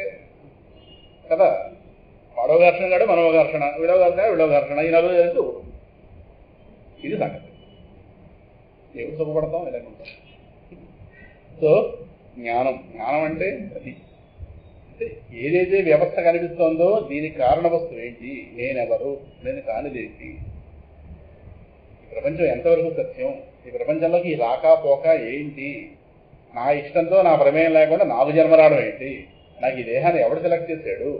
కదా. వాడో ఘర్షణ కాదు, మనో ఘర్షణ, వీడో ఘర్షణ, ఈ నలుగురు కలిస్తే కుటుంబం. ఇది సంగతి. ఎవరు సుఖపడతాం ఇలాగుంటాం. సో జ్ఞానం అంటే అది. అంటే ఏదైతే వ్యవస్థ కనిపిస్తోందో దీనికి కారణ వస్తువు ఏంటి? నేనెవరు? నేను కానిదేంటి? ఈ ప్రపంచం ఎంతవరకు సత్యం? ఈ ప్రపంచంలోకి ఈ రాకపోక ఏంటి? నా ఇష్టంతో, నా ప్రమేయం లేకుండా నాకు జన్మ రావడం ఏంటి? నాకు ఈ దేహాన్ని ఎవడు సెలెక్ట్ చేశాడు?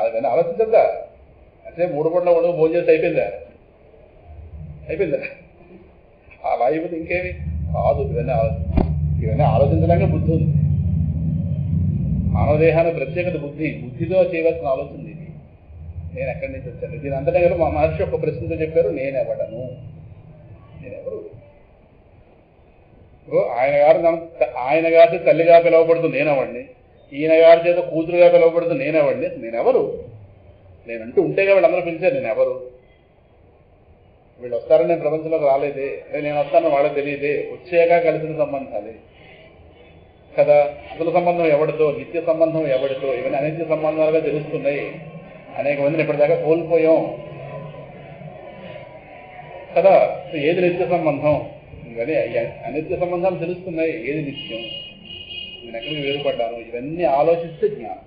అదని ఆలోచించద్దా? అంటే 3 పూటల భోజనం చేసి అయిపోయిందా? అలా అయిపోతే ఇంకేమి కాదు. ఇవన్నీ ఆలోచించడానికి బుద్ధి ఉంది. మానవ దేహాన్ని ప్రత్యేకత బుద్ధితో చేయవలసిన ఆలోచన ఇది. నేను ఎక్కడి నుంచి వచ్చాను? దీని అంతటా కదా మా మహర్షి ఒక ప్రశ్నతో చెప్పారు, నేనెవడను? ఆయన గారి తల్లిగా పిలువబడుతుంది నేనెవడిని, ఈయన గారి చేత కూతురుగా పిలువబడుతుంది నేనెవడిని? నేనెవరు? నేనంటూ ఉంటేగా వీళ్ళందరూ పిలిచారు. నేనెవరు? వీళ్ళు వస్తారని నేను ప్రపంచంలోకి రాలేదే, నేను వస్తానని వాళ్ళకి తెలియదే. వచ్చాక కలిసిన సంబంధాలే కదా. అసలు సంబంధం ఎవడితో, నిత్య సంబంధం ఎవడితో? ఇవన్నీ అనిత్య సంబంధాలుగా తెలుస్తున్నాయి. అనేక మందిని ఇప్పటిదాకా కోల్పోయాం కదా. ఏది నిత్య సంబంధం? ఇవన్నీ అనిత్య సంబంధాలు తెలుస్తున్నాయి. ఏది నిత్యం? నేను ఎక్కడికి వేరుపడ్డాను? ఇవన్నీ ఆలోచిస్తే జ్ఞానం.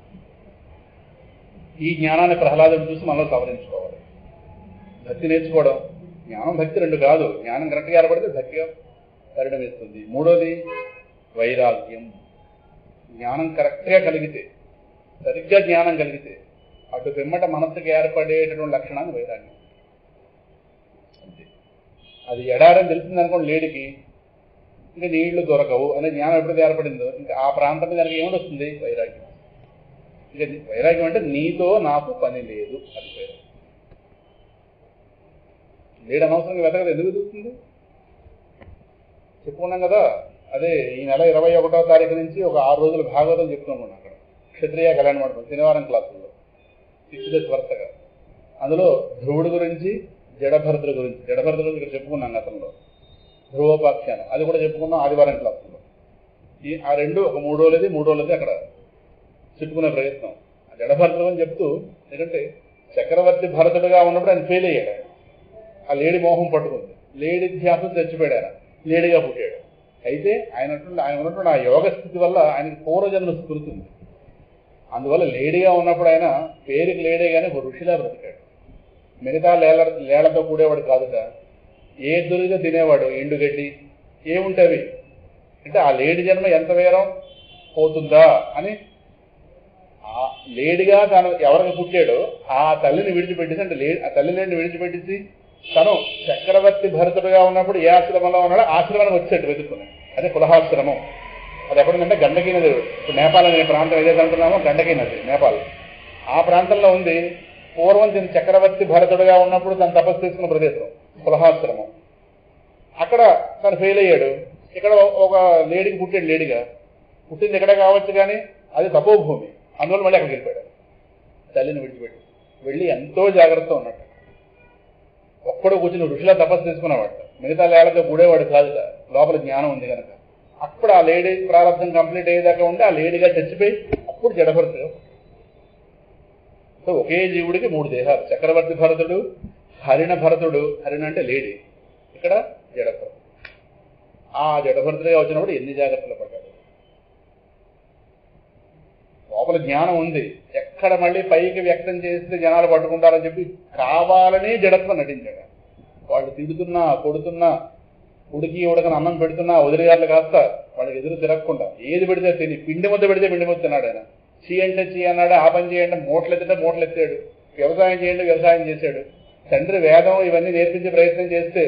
ఈ జ్ఞానాన్ని ప్రహ్లాదుడు చూసి మనలో సవరించుకోవాలి. భక్తి నేర్చుకోవడం, జ్ఞానం భక్తి రెండు కాదు. జ్ఞానం కరెక్ట్గా ఏర్పడితే భక్తిగా పరిణమిస్తుంది. మూడోది వైరాగ్యం. జ్ఞానం కరెక్ట్గా కలిగితే, సరిగ్గా జ్ఞానం కలిగితే అటు పిమ్మట మనస్సుకి ఏర్పడేటటువంటి లక్షణాన్ని వైరాగ్యం. అంతే. అది ఎడారని తెలిసింది అనుకోండి లేడికి, ఇంకా నీళ్లు దొరకవు అనే జ్ఞానం ఎప్పుడైతే ఏర్పడిందో ఇంకా ఆ ప్రాంతం మీద దానికి ఏమొస్తుంది? వైరాగ్యం. ఇక వైరాగ్యం అంటే నీతో నాకు పని లేదు, అది వైరాగ్యం. లేడు అనవసరంగా వెతకదు. ఎందుకు వెతుకుతుంది? చెప్పుకున్నాం కదా. అదే ఈ నెల 21వ తారీఖు నుంచి ఒక 6 రోజులు భాగవతం చెప్తున్నాం అక్కడ క్షత్రియ కళ్యాణ మండపం శనివారం క్లాసుల్లో 6 days వరుసగా. అందులో ధ్రువుడి గురించి, జడభరతుడి గురించి ఇక్కడ చెప్పుకున్నాం గతంలో. ధ్రువోపాఖ్యానం అది కూడా చెప్పుకున్నాం ఆదివారం క్లాసులో. ఆ రెండు ఒక 3 రోజులది అక్కడ చెప్పుకునే ప్రయత్నం. ఆ జడభరతుడు అని చెప్తూ, ఎందుకంటే చక్రవర్తి భరతుడుగా ఉన్నప్పుడు ఆయన ఫెయిల్ అయ్యాడు. ఆ లేడి మోహం పట్టుకుంది, లేడి ధ్యాసం చచ్చిపోయాడు, ఆయన లేడిగా పుట్టాడు. అయితే ఆయన ఉన్నటువంటి ఆ యోగ స్థితి వల్ల ఆయనకి పూర్వజన్మ స్మృతి ఉంది. అందువల్ల లేడిగా ఉన్నప్పుడు ఆయన పేరుకి లేడే కానీ ఒక ఋషిలా బ్రతికాడు. మిగతా లేళ్లతో కూడేవాడు కాదుట. ఏ దొరికితే తినేవాడు, ఎండుగడ్డి ఏముంటవి. అంటే ఆ లేడి జన్మ ఎంత వేరం పోతుందా అని ఆ లేడిగా తాను ఎవరికి పుట్టాడో ఆ తల్లిని విడిచిపెట్టేసి, అంటే ఆ తల్లిని విడిచిపెట్టేసి తను చక్రవర్తి భరతుడుగా ఉన్నప్పుడు ఏ ఆశ్రమంలో ఉన్నాడో ఆశ్రమానికి వచ్చేట్టు వెతుక్కున్నాడు. అదే కులహాశ్రమం. అది ఎక్కడుందంటే గండకీ నది. ఇప్పుడు నేపాల్ అనే ప్రాంతం ఏదైతే అంటున్నామో గండకీ నది నేపాల్, ఆ ప్రాంతంలో ఉంది. పూర్వం తిని చక్రవర్తి భరతుడుగా ఉన్నప్పుడు తను తపస్సు చేసుకున్న ప్రదేశం కులహాశ్రమం. అక్కడ తను ఫెయిల్ అయ్యాడు. ఇక్కడ ఒక లేడీకి పుట్టాడు, లేడీగా పుట్టింది ఎక్కడ కావచ్చు కానీ అది తపోభూమి. అందువల్ల మళ్ళీ అక్కడికి వెళ్ళిపోయాడు. తల్లిని విడిచిపెట్టి వెళ్ళి ఎంతో జాగ్రత్త ఉన్నట్టు ఒక్కడో కూర్చుని ఋషిలా తపస్సు చేసుకునేవాడు. మిగతా లేళ్లతో కూడేవాడు కాదు, లోపల జ్ఞానం ఉంది కనుక. అప్పుడు ఆ లేడీ ప్రారంభం కంప్లీట్ అయ్యేదాకా ఉండి ఆ లేడీగా చచ్చిపోయి అప్పుడు జడభరతుడు. సో ఒకే జీవుడికి 3 దేహాలు, చక్రవర్తి భరతుడు, హరిణ భరతుడు. హరిణ అంటే లేడీ, ఇక్కడ జడభరతుడు. ఆ జడభరతుడిగా వచ్చినప్పుడు ఎన్ని జాగ్రత్తలు పడ్డాడు. లోపల జ్ఞానం ఉంది, ఎక్కడ మళ్ళీ పైకి వ్యక్తం చేస్తే జనాలు పట్టుకుంటారని చెప్పి కావాలని జడత్వం నటించాడు. వాళ్ళు తిడుతున్నా కొడుతున్నా ఉడికి ఉడకని అన్నం పెడుతున్నా వదిలిగారులు కాస్త వాళ్ళకి ఎదురు తిరగకుండా ఏది పెడితే తిని, పిండి ముద్ద పెడితే పిండి ముద్ద తిన్నాడు ఆయన. చీ అంటే చీ అన్నాడు, ఆ పని చేయండి మూటలు ఎత్తితే మూటలు ఎత్తాడు, వ్యవసాయం చేయండి వ్యవసాయం చేశాడు. తండ్రి వేదం ఇవన్నీ నేర్పించే ప్రయత్నం చేస్తే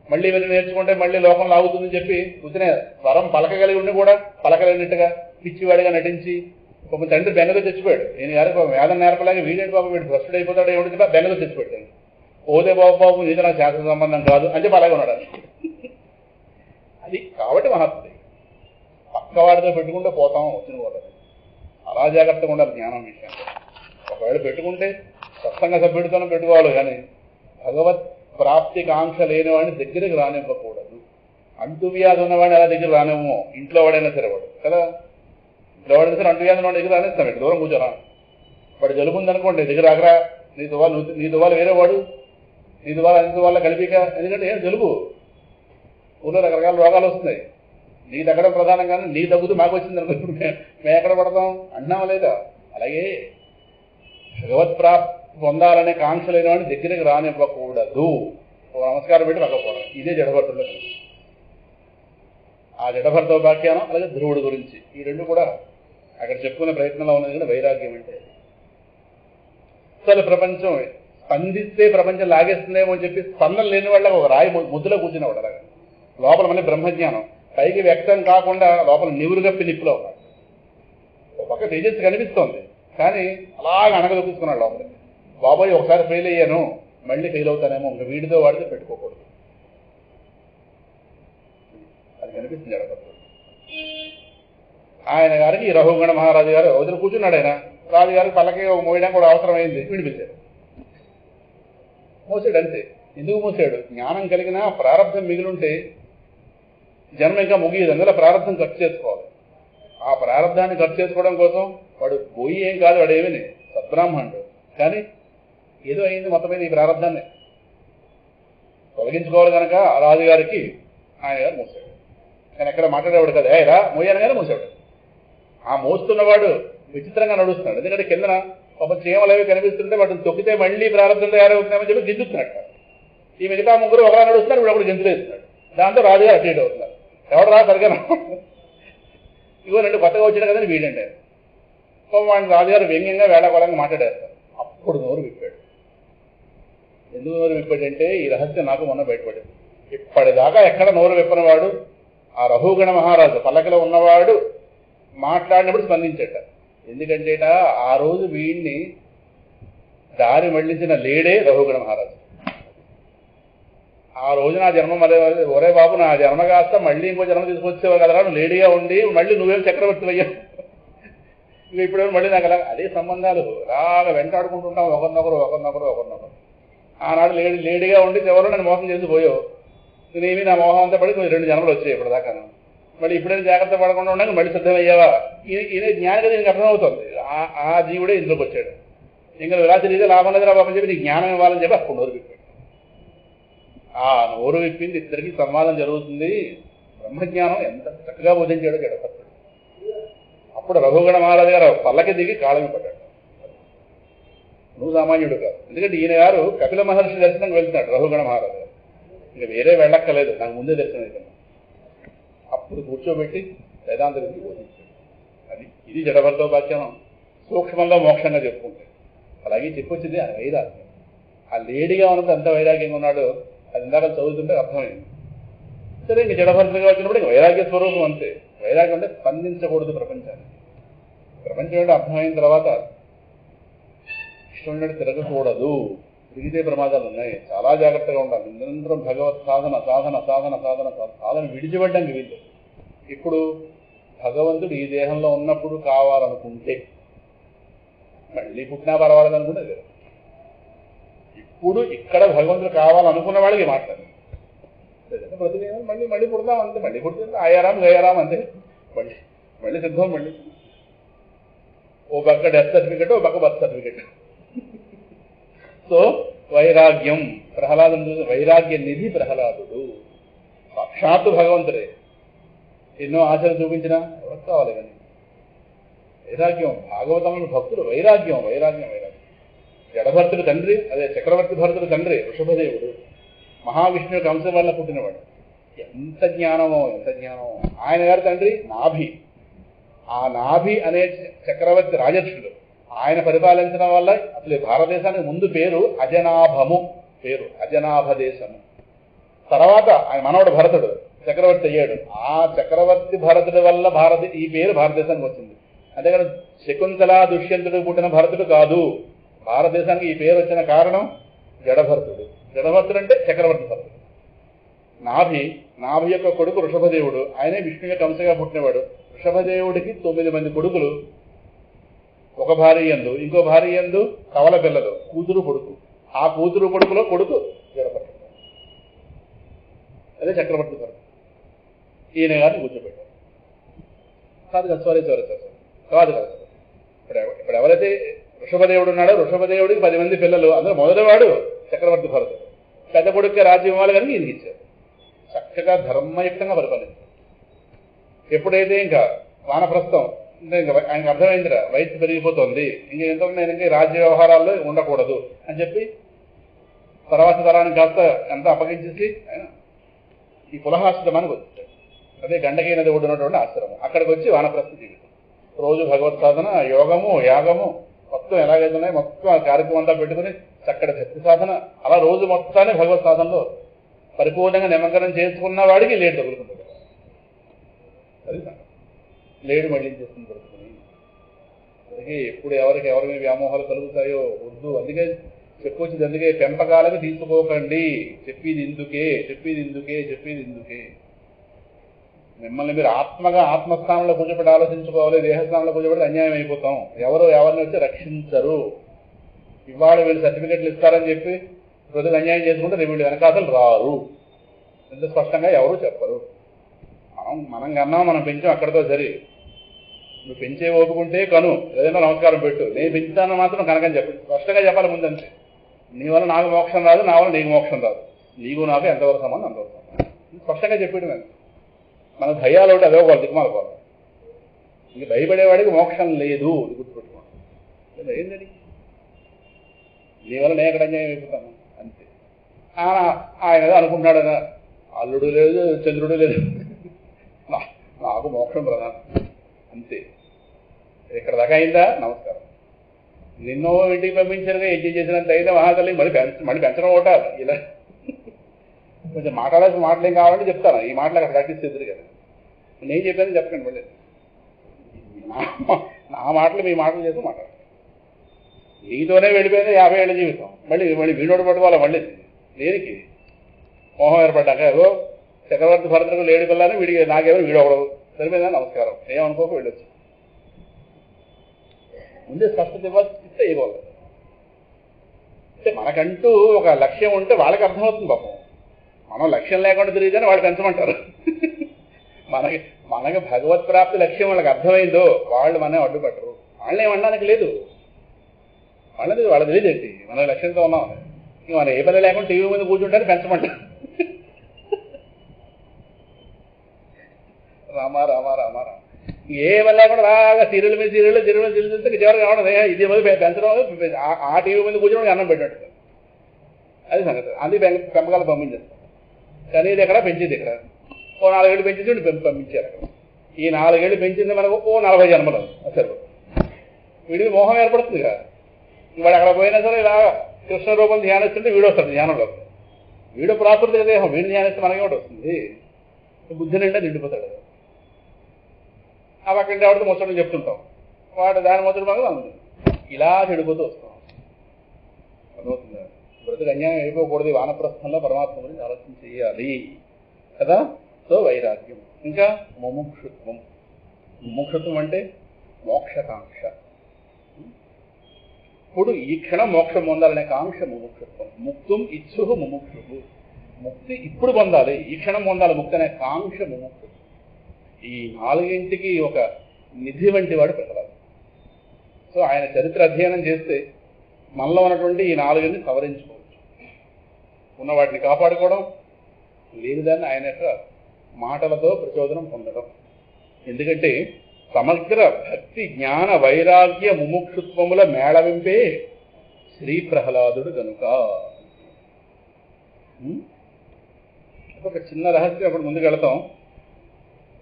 మళ్ళీ ఇవన్నీ నేర్చుకుంటే మళ్ళీ లోకం లాగుతుందని చెప్పి కూర్చునే వరం పలకగలిగి ఉండి కూడా పలకలేనట్టుగా పిచ్చివాడిగా నటించి ఒక తండ్రి బెంగతో చచ్చిపోయాడు. నేను గారికి వేదం నేర్పలేక వీడేంటి బాబు వీడు భ్రష్టుడు అయిపోతాడు ఏమిటి బెంగతో చచ్చిపోయాడు. ఓదే బాబు నీతో నాకు శాస్త్ర సంబంధం కాదు అని చెప్పి అలాగే ఉన్నాడు. అది కాబట్టి మహాత్ముడి పక్కవాడితో పెట్టుకుంటే పోతాం వచ్చిన పోతుంది. అలా జాగ్రత్తగా ఉండాలి జ్ఞానం విషయంలో. ఒకవేళ పెట్టుకుంటే సత్సంగ సభ్యుడితోనే పెట్టుకోవాలి, కానీ భగవత్ ప్రాప్తి కాంక్ష లేని వాడిని దగ్గరికి రానివ్వకూడదు. అంటువ్యాధి ఉన్నవాడిని అలా దగ్గర రానివ్వమో, ఇంట్లో వాడైనా సరే వాడు కదా, ఇంట్లో వాడైనా సరే అంటువ్యాధి ఉన్న దగ్గర రానిస్తాం, ఇటు దూరం కూర్చోరా. వాడు జలుబు ఉందనుకోండి దగ్గర ఆగరా, నీ దువాలు వేరే వాడు, నీ దువాల కలిపిక. ఎందుకంటే ఏం జలుబు, ఊళ్ళో రకరకాల రోగాలు వస్తున్నాయి. నీ తగ్గడం ప్రధానంగానే నీ తగ్గుతూ మాకు వచ్చింది అనుకో, మేము ఎక్కడ పడతాం అంటున్నామా లేదా. అలాగే భగవత్ ప్రాప్తి పొందాలనే కాంక్ష లేని వాడిని దగ్గరికి రానివ్వకూడదు. నమస్కారం పెట్టి రాకపోవడం, ఇదే జడభరతుల్లో. ఆ జడభరత వాక్యానం అలాగే ధ్రువుడి గురించి ఈ రెండు కూడా అక్కడ చెప్పుకునే ప్రయత్నంలో ఉన్నది. కానీ వైరాగ్యం అంటే అసలు ప్రపంచం స్పందిస్తే ప్రపంచం లాగేస్తుందేమో అని చెప్పి స్పందన లేని వాళ్ళకి ఒక రాయి ముద్దులో కూర్చునేవాడు. అలాగే లోపల మళ్ళీ బ్రహ్మజ్ఞానం పైకి వ్యక్తం కాకుండా లోపల నివురుగప్పి నిప్పులో ఉన్నాడు. ఒక పక్క తేజస్సు కనిపిస్తోంది కానీ అలాగ అనగదొక్కున్నాడు లోపల. బాబాయ్ ఒకసారి ఫెయిల్ అయ్యాను మళ్ళీ ఫెయిల్ అవుతానేమో, ఇంకా వీడితో వాడితే పెట్టుకోకూడదు. అది కనిపిస్తుంది జడభరతుడు. ఆయన గారికి ఈ రఘుగణ మహారాజు గారు వదిలి కూర్చున్నాడు. ఆయన రాజుగారికి పల్లకి మోయడానికి కూడా అవసరమైంది, విడిపించాడు. మోసాడు అంతే. ఎందుకు మోసాడు? జ్ఞానం కలిగిన ప్రారంభం మిగిలింటే జన్మ ఇంకా ముగియదు. అందువల్ల ప్రారంభం ఖర్చు చేసుకోవాలి. ఆ ప్రారంభాన్ని ఖర్చు చేసుకోవడం కోసం వాడు పోయి ఏం కాదు, వాడు ఏమీ సద్బ్రాహ్మణుడు, కానీ ఏదో అయింది మొత్తం మీద ఈ ప్రారంభాన్ని తొలగించుకోవాలి కనుక ఆ రాజుగారికి ఆయన గారు మోసాడు. ఆయన ఎక్కడ మాట్లాడేవాడు కదా, రా మోయాను కానీ మోసాడు. ఆ మోస్తున్నవాడు విచిత్రంగా నడుస్తున్నాడు. ఎందుకంటే కిందన ఒక చీమలవి కనిపిస్తుంటే వాటిని తొక్కితే మళ్ళీ ప్రారంభం తయారవుతున్నామని చెప్పి గింజుతున్నట్టు. ఈ మిగతా ముగ్గురు ఒకలా నడుస్తున్నారు, వీడు ఒకటి గెంతులు వేస్తున్నాడు. దాంతో రాజుగారు అటు ఇటు అవుతున్నారు. ఎవడు రా సరిగా ఇగో రెండు కొత్తగా వచ్చాడు కదని వీడండి. వాడిని రాజుగారు వ్యంగ్యంగా వేళాకోళంగా మాట్లాడేస్తారు. అప్పుడు నోరు విప్పాడు. ఎందుకు నోరు విప్పాడంటే ఈ రహస్యం నాకు మొన్న బయటపడింది. ఇప్పటిదాకా ఎక్కడ నోరు విప్పనివాడు ఆ రఘుగణ మహారాజు పల్లకిలో ఉన్నవాడు మాట్లాడినప్పుడు స్పందించట. ఎందుకంటే ఆ రోజు వీడిని దారి మళ్లించిన లేడే రఘుగణ మహారాజు. ఆ రోజు నా జన్మ ఒరే బాబు నా జన్మ కాస్త మళ్ళీ ఇంకో జన్మ తీసుకొచ్చేవారు కదా, నువ్వు లేడీగా ఉండి మళ్ళీ నువ్వేం చక్రవర్తి అయ్యావు, ఇవి ఇప్పుడేమో మళ్ళీ నాకు అలా అదే సంబంధాలు అలాగా వెంటాడుకుంటుంటాం ఒకరినొకరు. ఆనాడు లేడీగా ఉండి ఎవరో నన్ను మోసం చేసి పోయావు, నేనేమి నా మోహం అంతా పడి 2 జన్మలు వచ్చాయి ఇప్పటిదాకా. మళ్ళీ ఇప్పుడైనా జాగ్రత్త పడకుండా ఉండగా మళ్ళీ సిద్ధమయ్యావా? ఇదే జ్ఞానం కదా నీకు అర్థమవుతుంది. ఆ జీవుడే ఇందులోకి వచ్చాడు. ఇంకా రాత్రి ఇదే లాభం లేదు బాబు అని చెప్పి నీకు జ్ఞానం ఇవ్వాలని చెప్పి అప్పుడు నోరు విప్పాడు. ఆ నోరు విప్పింది ఇద్దరికి సంవాదం జరుగుతుంది. బ్రహ్మజ్ఞానం ఎంత చక్కగా బోధించాడో జడభర్తుడు. అప్పుడు రఘుగణ మహారాజు గారు పల్లకి దిగి కాళ్ళని పడ్డాడు. నువ్వు సామాన్యుడు కాదు. ఎందుకంటే ఈయన గారు కపిల మహర్షి దర్శనం వెళ్తున్నాడు రఘుగణ మహారాజు గారు. ఇంకా వేరే వెళ్ళక్కర్లేదు, నాకు ముందే దర్శనం అవుతుంది. అప్పుడు కూర్చోబెట్టి వేదాంత రీతి బోధించాడు. ఇది జడభర్తోపాఖ్యానం సూక్ష్మంగా మోక్షంగా చెప్పుకుంటాడు. అలాగే చెప్పొచ్చింది ఆయన వైరాగ్యం. ఆ లేడీగా ఉన్నప్పుడు ఎంత వైరాగ్యంగా ఉన్నాడో అది ఇందాక చదువుతుంటే అర్థమైంది. సరే ఇంక జడభర్తగా వచ్చినప్పుడు ఇంక వైరాగ్య స్వరూపం అంతే. వైరాగ్యం అంటే స్పందించకూడదు ప్రపంచాన్ని. ప్రపంచం అంటే అర్థమైన తర్వాత ఇష్టం తిరగకూడదు. తిరిగితే ప్రమాదాలు ఉన్నాయి. చాలా జాగ్రత్తగా ఉండాలి. నిరంతరం భగవత్ సాధన సాధన సాధన సాధన సాధన విడిచిపెట్టడానికి వీళ్ళు. ఇప్పుడు భగవంతుడు ఈ దేహంలో ఉన్నప్పుడు కావాలనుకుంటే మళ్ళీ పుట్టినా పర్వాలేదనుకుంటే లేదు. ఇప్పుడు ఇక్కడ భగవంతుడు కావాలనుకున్న వాళ్ళకి మాట్లాడాలి. ప్రతి మళ్ళీ మళ్ళీ పుడతాం అంతే. మళ్ళీ పుట్టింది ఆయారాం గయారాం అంతే. మళ్ళీ సిద్ధం. మళ్ళీ ఓ పక్క డెత్ సర్టిఫికెట్, ఓ పక్క బర్త్ సర్టిఫికెట్. సో వైరాగ్యం ప్రహ్లాదుడు చూసి వైరాగ్య నిధి ప్రహ్లాదుడు సాక్షాత్తు భగవంతుడే. ఎన్నో ఆశలు చూపించినా ఎవరికి కావాలి కానీ వైరాగ్యం. భాగవతంలో భక్తుడు వైరాగ్యం వైరాగ్యం వైరాగ్యం. జడభర్తుడు తండ్రి, అదే చక్రవర్తి భరతుడు తండ్రి వృషభదేవుడు, మహావిష్ణువు కంసం వల్ల పుట్టినవాడు. ఎంత జ్ఞానమో ఎంత జ్ఞానమో. ఆయన గారి తండ్రి నాభి. ఆ నాభి అనే చక్రవర్తి రాజర్షుడు. ఆయన పరిపాలించడం వల్ల అసలు భారతదేశానికి ముందు పేరు అజనాభము, పేరు అజనాభ దేశము. తర్వాత ఆయన మనవడు భరతుడు చక్రవర్తి అయ్యాడు. ఆ చక్రవర్తి భరతుడి వల్ల ఈ పేరు భారతదేశానికి వచ్చింది. అంతేకాదు శకుంతల దుష్యంతుడు పుట్టిన భరతుడు కాదు. భారతదేశానికి ఈ పేరు వచ్చిన కారణం జడభర్తుడు. జడభర్తుడు అంటే చక్రవర్తి భరతుడు. నాభి యొక్క కొడుకు వృషభదేవుడు. ఆయనే విష్ణు యొక్క అంశగా పుట్టినవాడు. వృషభదేవుడికి 9 మంది కొడుకులు. ఒక భార్య యందు, ఇంకో భార్య యందు కవల పిల్లలు, కూతురు కొడుకు. ఆ కూతురు కొడుకులో కొడుకు జడభర్తుడు. అదే చక్రవర్తి భరతుడు. ఈయన గారిని కూర్చోబెట్టారు. కాదు కదా, సారీ కాదు కదా. ఇప్పుడు ఎవరైతే వృషభదేవుడు ఉన్నాడో వృషభదేవుడికి 10 మంది పిల్లలు. అందులో మొదటివాడు చక్రవర్తి భరతుడు. పెద్ద కొడుకు రాజ్యం ఇవ్వాలి కానీ ఈయనకి ఇచ్చారు. చక్కగా ధర్మయుక్తంగా పరిపాలించారు. ఎప్పుడైతే ఇంకా వానప్రస్థం ఇంకా ఆయనకు అర్థమైందిరా వయసు పెరిగిపోతుంది, ఇంకెంతో నేను ఇంకా రాజ్య వ్యవహారాల్లో ఉండకూడదు అని చెప్పి తర్వాత తరానికి కాస్త ఎంత అప్పగించేసి ఆయన ఈ పులహాశ్రమానికి వచ్చాడు. అదే గండకీ నది ఒడ్డున్నటువంటి ఆశ్రమం. అక్కడికి వచ్చి వానప్రస్థ జీవితం. రోజు భగవత్ సాధన, యోగము, యాగము మొత్తం ఎలాగైతే ఉన్నాయి మొత్తం ఆ కార్యక్రమం అంతా పెట్టుకుని చక్కటి భక్తి సాధన, అలా రోజు మొత్తాన్ని భగవత్ సాధనలో పరిపూర్ణంగా నిమగ్నం చేసుకున్న వాడికి లేడు తగులుకుంటుంది. అది లేడు మళ్ళీ చేస్తుంది పడుతుంది. అందుకే ఎప్పుడు ఎవరికి వ్యామోహాలు కలుగుతాయో వద్దు. అందుకే చెప్పొచ్చింది. అందుకే పెంపకాలకు తీసుకోకండి. చెప్పేది ఇందుకే. మిమ్మల్ని మీరు ఆత్మస్థానంలో కూర్చోబెట్టి ఆలోచించుకోవాలి. దేహస్థానంలో కూర్చోబెట్టి అన్యాయం అయిపోతాం. ఎవరిని వచ్చి రక్షించరు. ఇవాళ వీళ్ళు సర్టిఫికెట్లు ఇస్తారని చెప్పి ప్రజలు అన్యాయం చేసుకుంటే రేపు వీళ్ళు వెనకాతలు రారు. ఎంత స్పష్టంగా ఎవరు చెప్పరు. మనం కన్నా మనం పెంచాం అక్కడితో సరి. నువ్వు పెంచే ఓపుకుంటే కను, ఏదైనా నమస్కారం పెట్టు. నేను పెంచుతాను మాత్రం కనకని చెప్పండి. స్పష్టంగా చెప్పాలి ముందంతే. నీ వల్ల నాకు మోక్షం రాదు, నా వల్ల నీకు మోక్షం రాదు. నీకు నాకు ఎంతవరకు సంబంధం అంతవరకు సంబంధం. స్పష్టంగా చెప్పేయడం అంతే. మన భయాలు ఒకటి అదే వాళ్ళు దిక్కుమాల పోవాలి. ఇంక భయపడేవాడికి మోక్షం లేదు. గుర్తుపెట్టుకోండి. ఏంటది? నీ వల్ల నేను ఎక్కడ అన్యాయం అయిపోతాను అంతే. ఆయన ఏదో అనుకుంటున్నాడు కదా, అల్లుడు లేదు, చంద్రుడు లేదు, నాకు మోక్షం ప్రధానం అంతే. ఇక్కడ దాకా అయిందా? నమస్కారం. నిన్నో ఇంటికి పంపించారుగా యజ్ఞం చేసినంత అయితే మహాతల్లి మళ్ళీ పెంచడం ఒకట. ఇలా కొంచెం మాట్లాడాల్సిన మాటలు ఏం కావాలంటే చెప్తాను. ఈ మాటలు అక్కడ ప్రాక్టీస్ చేద్దరు కదా. నేను చెప్పాను చెప్పకండి. మళ్ళీ నా మాటలు మీ మాటలు చేస్తూ మాట్లాడాలి. నీతోనే వెళ్ళిపోయింది 50 ఏళ్ళ జీవితం. మళ్ళీ వీడోడు పట్టుకోవాలి. మళ్ళీ దేనికి మోహం ఏర్పడ్డాక ఏదో చక్రవర్తి భరతులకు లేడి పిల్లని వీడికి నాకేమో వీడవడవు. సరిపోయిందా? నమస్కారం. ఏమనుకోక వెళ్ళొచ్చు. ముందే స్పష్టత ఇస్తే ఇవ్వాలి. అంటే మనకంటూ ఒక లక్ష్యం ఉంటే వాళ్ళకి అర్థమవుతుంది. పాపం మనం లక్ష్యం లేకుండా తిరిగితేనే వాళ్ళు పెంచమంటారు. మనకి భగవత్ ప్రాప్తి లక్ష్యం వాళ్ళకి అర్థమైందో వాళ్ళు మనం అడ్డుపట్టరు. వాళ్ళని ఏమనడానికి లేదు. వాళ్ళ తెలియదేంటి మన లక్ష్యంతో ఉన్నాం. ఇంక మనం ఏ పని లేకుండా టీవీ మీద కూర్చుంటే పెంచమంటారు. రామా రామా రామా రామ ఏ పని లేకుండా బాగా సీరియల్ మీద సీరియల్ చూస్తే చివరికి కావడం ఇది పెంచడం, ఆ టీవీ మీద కూర్చోవడం అన్నం పెట్టినట్టు. అది సంగతి. అందుకే పెంపకాలు పంపించేస్తాం. కానీ ఇది ఎక్కడ పెంచేది ఇక్కడ ఓ 4 ఏళ్ళు పెంచేసి పంపించారు. అక్కడ ఈ 4 ఏళ్ళు పెంచింది మనకు ఓ 40 జన్మలు సరే వీడికి మోహం ఏర్పడుతుంది కదా. వాడు అక్కడ పోయినా సరే ఇలా కృష్ణ రూపం ధ్యానిస్తుంటే వీడు వస్తాడు ధ్యానంలో. వీడు ప్రాకృతిక దేహం, వీడిని ధ్యానిస్తే మనకి ఒకటి వస్తుంది. బుద్ధి నిండా నిండిపోతాడు. అవి అక్కడి వాడితో ముచ్చడం చెప్తుంటాం. వాడు దాని ముచ్చడం బాగా అందుతుంది. ఇలా చెడిపోతూ వస్తాం. అర్థమవుతుందా? బ్రతుకు అన్యాయం అయిపోకూడదు. వానప్రస్థంలో పరమాత్మ గురించి ఆలోచన చేయాలి కదా. సో వైరాగ్యం. ఇంకా ముముక్షుత్వం. ముముక్షుత్వం అంటే మోక్షకాంక్ష. ఇప్పుడు ఈ క్షణం మోక్షం పొందాలనే కాంక్ష ముముక్షుత్వం. ముక్తుం ఇచ్ఛు ముముక్షు. ముక్తి ఇప్పుడు పొందాలి, ఈ క్షణం పొందాలి ముక్తి అనే కాంక్ష ముముక్షుత్వం. ఈ 4ంటికి ఒక నిధి వంటి వాడు ప్రహ్లాదుడు. సో ఆయన చరిత్ర అధ్యయనం చేస్తే మనలో ఉన్నటువంటి ఈ 4ని సవరించుకోవచ్చు. ఉన్న వాటిని కాపాడుకోవడం, లేనిదాన్ని ఆయన యొక్క మాటలతో ప్రచోదనం పొందడం. ఎందుకంటే సమగ్ర భక్తి జ్ఞాన వైరాగ్య ముముక్షుత్వముల మేళవింపే శ్రీ ప్రహ్లాదుడు కనుక. ఒక చిన్న రహస్యం అప్పుడు ముందుకు వెళతాం.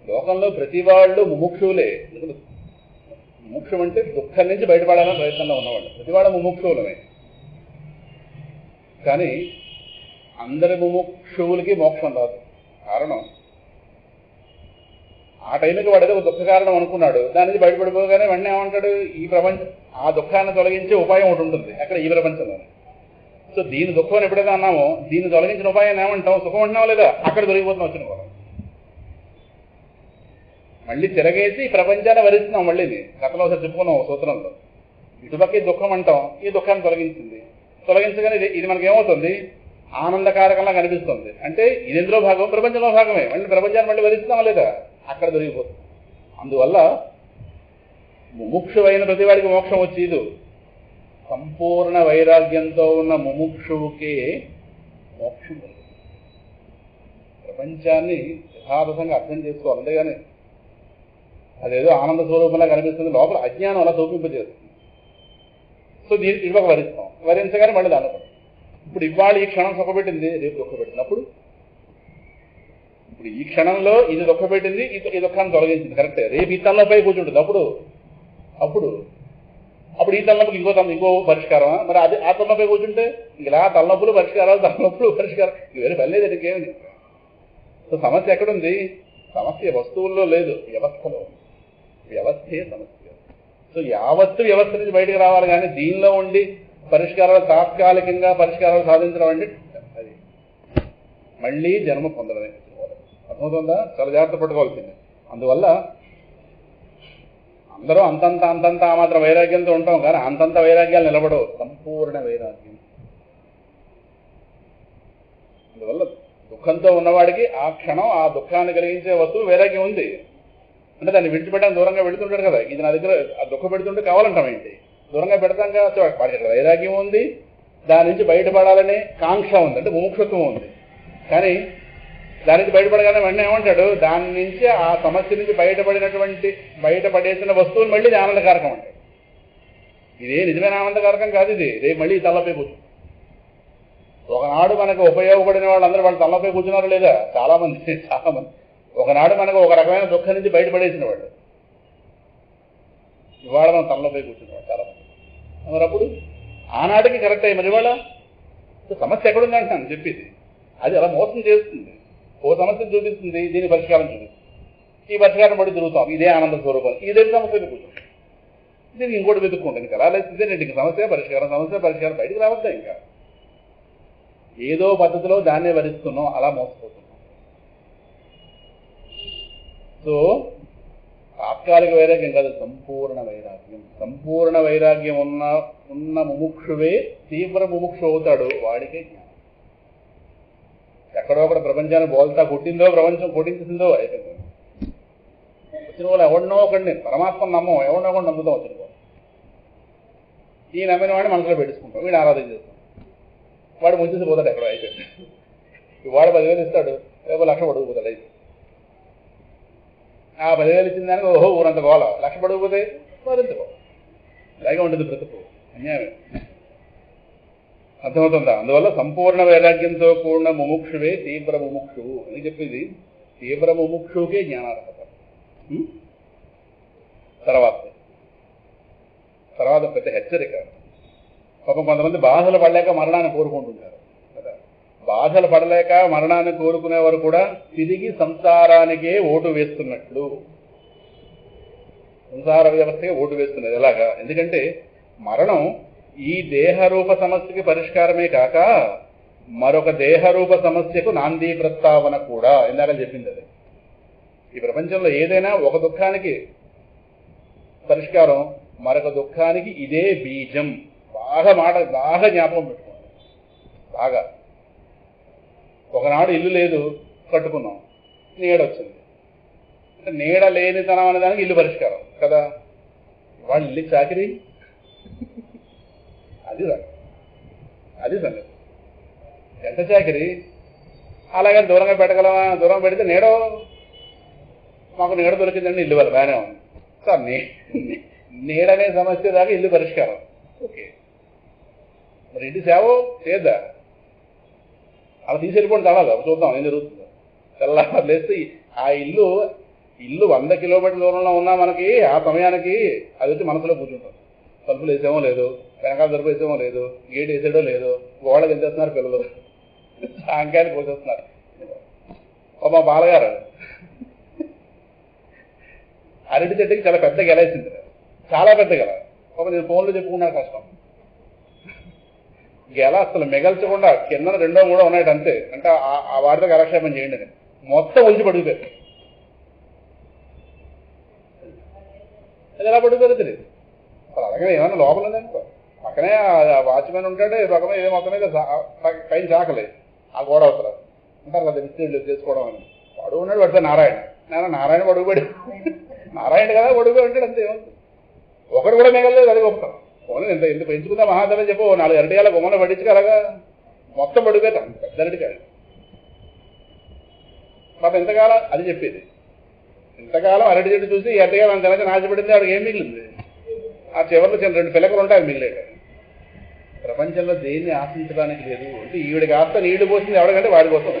లోకంలో ప్రతి వాళ్ళు ముముక్షువులే. ముముక్షం అంటే దుఃఖం నుంచి బయటపడాలని ప్రయత్నంలో ఉన్నవాళ్ళు. ప్రతి వాళ్ళ ముముక్షువులమే. కానీ అందరి ముముక్షువులకి మోక్షం రాదు. కారణం ఆ టైంకి వాడు ఏదో ఒక దుఃఖ కారణం అనుకున్నాడు, దాని నుంచి బయటపడిపోగానే వెంటనే ఏమంటాడు, ఈ ప్రపంచం ఆ దుఃఖాన్ని తొలగించే ఉపాయం ఒకటి ఉంటుంది అక్కడ ఈ ప్రపంచంలో. సో దీని దుఃఖం ఎప్పుడైతే అన్నామో దీన్ని తొలగించిన ఉపాయాన్ని ఏమంటాం, సుఖం అంటున్నావు లేదా, అక్కడ దొరికిపోతున్నాం వచ్చిన వాళ్ళు. మళ్ళీ తిరగేసి ఈ ప్రపంచాన్ని వరిస్తున్నాం. మళ్ళీ గతంలో ఒకసారి చెప్పుకున్నాం సూత్రంలో. ఇటుపక్క దుఃఖం అంటాం, ఈ దుఃఖాన్ని తొలగించింది. తొలగించగానే ఇది మనకేమవుతుంది, ఆనందకారకంగా కనిపిస్తుంది. అంటే ఇది ఎందులో భాగం, ప్రపంచంలో భాగమే. మళ్ళీ ప్రపంచాన్ని మళ్ళీ వరిస్తున్నాం లేదా, అక్కడ దొరికిపోతుంది. అందువల్ల ముముక్షువైన ప్రతివాడికి మోక్షం వచ్చేది. సంపూర్ణ వైరాగ్యంతో ఉన్న ముముక్షువుకే మోక్షం కలుగుతుంది. ప్రపంచాన్ని యథాతథంగా అర్థం చేసుకోవాలి. అంతేగాని అదేదో ఆనంద స్వరూపంగా కనిపిస్తుంది, లోపల అజ్ఞానం అలా చూపింపజేస్తుంది. సో దీనికి ఇవ్వక వరిస్తాం. వరించగానే మళ్ళీ దాని ఇప్పుడు ఇవాళ ఈ క్షణం సుఖపెట్టింది, రేపు దుఃఖపెట్టింది. అప్పుడు ఇప్పుడు ఈ క్షణంలో ఇది దుఃఖపెట్టింది, ఈ దుఃఖాన్ని తొలగించింది, కరెక్టే. రేపు ఈ తలనొప్పై కూర్చుంటుంది. అప్పుడు ఈ తలనొప్పికి ఇంకో పరిష్కారమా? మరి అది ఆ తలనొప్పై కూర్చుంటే ఇలా తలనొప్పులు పరిష్కారాలు, తలనొప్పులు పరిష్కారం, వేరే పని లేదు ఇంకేమి. సో సమస్య ఎక్కడుంది? సమస్య వస్తువుల్లో లేదు, వ్యవస్థలో. వ్యవస్థే సమస్య. సో యావత్తు వ్యవస్థ నుంచి బయటకు రావాలి. కానీ దీనిలో ఉండి పరిష్కారాలు తాత్కాలికంగా పరిష్కారాలు సాధించడం అంటే అది మళ్ళీ జన్మ పొందడమే. అర్థమవుతుందా? చాలా జాగ్రత్త పట్టుకోవాల్సింది. అందువల్ల అందరూ అంతంత ఆ మాత్రం వైరాగ్యంతో ఉంటాం, కానీ అంతంత వైరాగ్యాలు నిలబడవు. సంపూర్ణ వైరాగ్యం. అందువల్ల దుఃఖంతో ఉన్నవాడికి ఆ క్షణం ఆ దుఃఖాన్ని కలిగించే వస్తువు వైరాగ్యం ఉంది. అంటే దాన్ని విడిచిపెట్టడానికి దూరంగా పెడుతుంటాడు కదా. ఇది నా దగ్గర ఆ దుఃఖ పెడుతుంటే కావాలంటాం ఏంటి, దూరంగా పెడతాం కదా. వాడికి వైరాగ్యం ఉంది, దాని నుంచి బయటపడాలనే కాంక్ష ఉంది, అంటే ముముక్షత్వం ఉంది. కానీ దాని నుంచి బయటపడగానే వెంటనే ఏమంటాడు, దాని నుంచి ఆ సమస్య నుంచి బయటపడేసిన వస్తువులు మళ్ళీ ఆనందకారకం అంటాడు. ఇదే నిజమైన ఆనందకారకం కాదు. ఇది రేపు మళ్ళీ తలపై కూర్చుంది. ఒకనాడు మనకు ఉపయోగపడిన వాళ్ళందరూ వాళ్ళు తలపై కూర్చున్నారు లేదా? చాలా మంది. ఒకనాడు మనకు ఒక రకమైన దుఃఖం నుంచి బయటపడేసిన వాళ్ళు ఇవాళ మనం తలపై కూర్చున్నవాడు చాలా మంది. మరి అప్పుడు ఆనాటికి కరెక్ట్ అయ్యి మరి ఇవాళ సమస్య ఎక్కడుంది అంటాను చెప్పేది. అది అలా మోసం చేస్తుంది. ఓ సమస్య చూపిస్తుంది, దీని పరిష్కారం చూపిస్తుంది. ఈ పరిష్కారం పడి తిరుగుతాం. ఇదే ఆనంద స్వరూపం. ఇదే సమస్య కూర్చుంటాం. దీనికి ఇంకోటి వెతుక్కుంటాం. ఇంకా అలా లేదు. ఇదే సమస్య పరిష్కారం బయటకు రావద్దా? ఇంకా ఏదో పద్ధతిలో దాన్నే వరిస్తున్నాం, అలా మోసపోతున్నాం. సో తాత్కాలిక వైరాగ్యం కాదు, సంపూర్ణ వైరాగ్యం. సంపూర్ణ వైరాగ్యం ఉన్న ముముక్షువే తీవ్ర ముముక్షు అవుతాడు. వాడికే జ్ఞానం. ఎక్కడో ఒకటి ప్రపంచాన్ని బోల్తా కొట్టిందో, ప్రపంచం కొట్టించిందో అయిపోయింది. వచ్చిన వాళ్ళు ఎవరినో ఒకడిని, పరమాత్మను నమ్మం, ఎవరినో ఒకటి నమ్ముతాం. వచ్చిన వాళ్ళు ఈ నమ్మిన వాడిని మనసులో పెట్టించుకుంటాం, వీడు ఆరాధన చేస్తాం, వాడు ముంచేసి పోతాడు ఎక్కడో అయిపోయింది. వాడు 10,000 ఇస్తాడు, రేపు 1,00,000 పడుకుపోతాడు. అయితే ఆ 10,000 ఇచ్చిన దానికి ఓహో ఊరంత గోల, 1,00,000 పడుకుపోతే మరింత గోల. అలాగే ఉంటుంది బ్రతుకు, అన్యాయం. అర్థమవుతుందా? అందువల్ల సంపూర్ణ వైరాగ్యంతో కూడిన ముముక్షువే తీవ్ర ముముక్షువు అని చెప్పింది. తీవ్ర ముముక్షువుకే జ్ఞానార్హత. తర్వాత పెద్ద హెచ్చరిక. కొంతమంది బాధలు పడలేక మరణాన్ని కోరుకుంటుంటారు కదా. బాధలు పడలేక మరణాన్ని కోరుకునేవారు కూడా తిరిగి సంసారానికే ఓటు వేస్తున్నట్లు, సంసార వ్యవస్థకే ఓటు వేస్తున్నది. ఎలాగా? ఎందుకంటే మరణం ఈ దేహరూప సమస్యకి పరిష్కారమే కాక మరొక దేహరూప సమస్యకు నాందీ ప్రస్తావన కూడా. ఇందాక చెప్పింది అది. ఈ ప్రపంచంలో ఏదైనా ఒక దుఃఖానికి పరిష్కారం, మరొక దుఃఖానికి ఇదే బీజం. బాగా జ్ఞాపకం పెట్టుకోండి. బాగా ఒకనాడు ఇల్లు లేదు, కట్టుకున్నాం, నీడ వచ్చింది. అంటే నీడ లేనితనం అనే దానికి ఇల్లు పరిష్కారం కదా. వాళ్ళు ఇల్లు చాకిరి, అది సంగతి. ఎంత చాకిరి. అలాగే దూరంగా పెట్టగలమా? దూరం పెడితే నీడ, మాకు నీడ దొరికిందండి, ఇల్లు వల్ల బాగానే ఉంది సార్. నీడనే సమస్య దాకా ఇల్లు పరిష్కారం. ఓకే, మరి ఇంటి సేవ చేద్దా? అలా తీసుకెళ్ళిపోండి, తడాలి, చూద్దాం ఏం జరుగుతుందో. తెల్లారు లేస్తే ఆ ఇల్లు 100 కిలోమీటర్ల దూరంలో ఉన్నా మనకి ఆ సమయానికి అది వచ్చి మనసులో కూర్చుంటాం. తలుపులు వేసేమో లేదు, వెనకాల తలుపు వేసేమో లేదు, గేట్ వేసేయడో లేదు, గోడలు ఎంతేస్తున్నారు పిల్లలు, సాంకాయలు కోసేస్తున్నారు. మా బాలగారు అరటి చెట్టుకి చాలా పెద్ద గెలేసింది, చాలా పెద్ద గెల. నేను ఫోన్లో చెప్పుకున్నాను, కష్టం. గెల అసలు మిగల్చకుండా కింద 2, 3 ఉన్నాయట అంతే. అంటే ఆ వాటితో కాలక్షేపం చేయండి అని మొత్తం ఒలిచి పడిపోయారు. అది ఎలా పడిపోయారు తెలియదు. అసలు అలాగే ఏమన్నా లోపల ఉందనుకో, పక్కనే వాచ్మెన్ ఉంటాడు, పక్కన ఏ మొత్తం మీద పైన చాకలేదు ఆ గోడ అవసరం అంటారు కదా, మిస్త్రీలు చేసుకోవడం అని. వాడు ఉన్నాడు, పడితే నారాయణ పడుగుపడి, నారాయణ కదా పడుగుపడి ఉంటాడు, అంతే. ఏమవుతుంది? ఒకడు కూడా మిగలలేదు, అది గొప్ప. పోనీ ఎంత పెంచుకుందా మహాదేవ చెప్పు, 4 అరటికాయల గుమ్మలో పడించుకోలాగా మొత్తం పడిపోతాం, పెద్ద అరటికాయలు. పాపం ఎంతకాలం అది చెప్పేది, ఇంతకాలం అరటి చెట్టు చూసి ఈ అరటికాయలు అంత వెనక నాశపడింది, వాడికి ఏం మిగిలింది? ఆ చివరిలో 2 పిల్లకలు ఉంటాయి, అది మిగిలేట. ప్రపంచంలో దేన్ని ఆశించడానికి లేదు. అంటే ఈవిడికి ఆస్త నీళ్లు పోసింది ఎవరికంటే వాడి కోసం.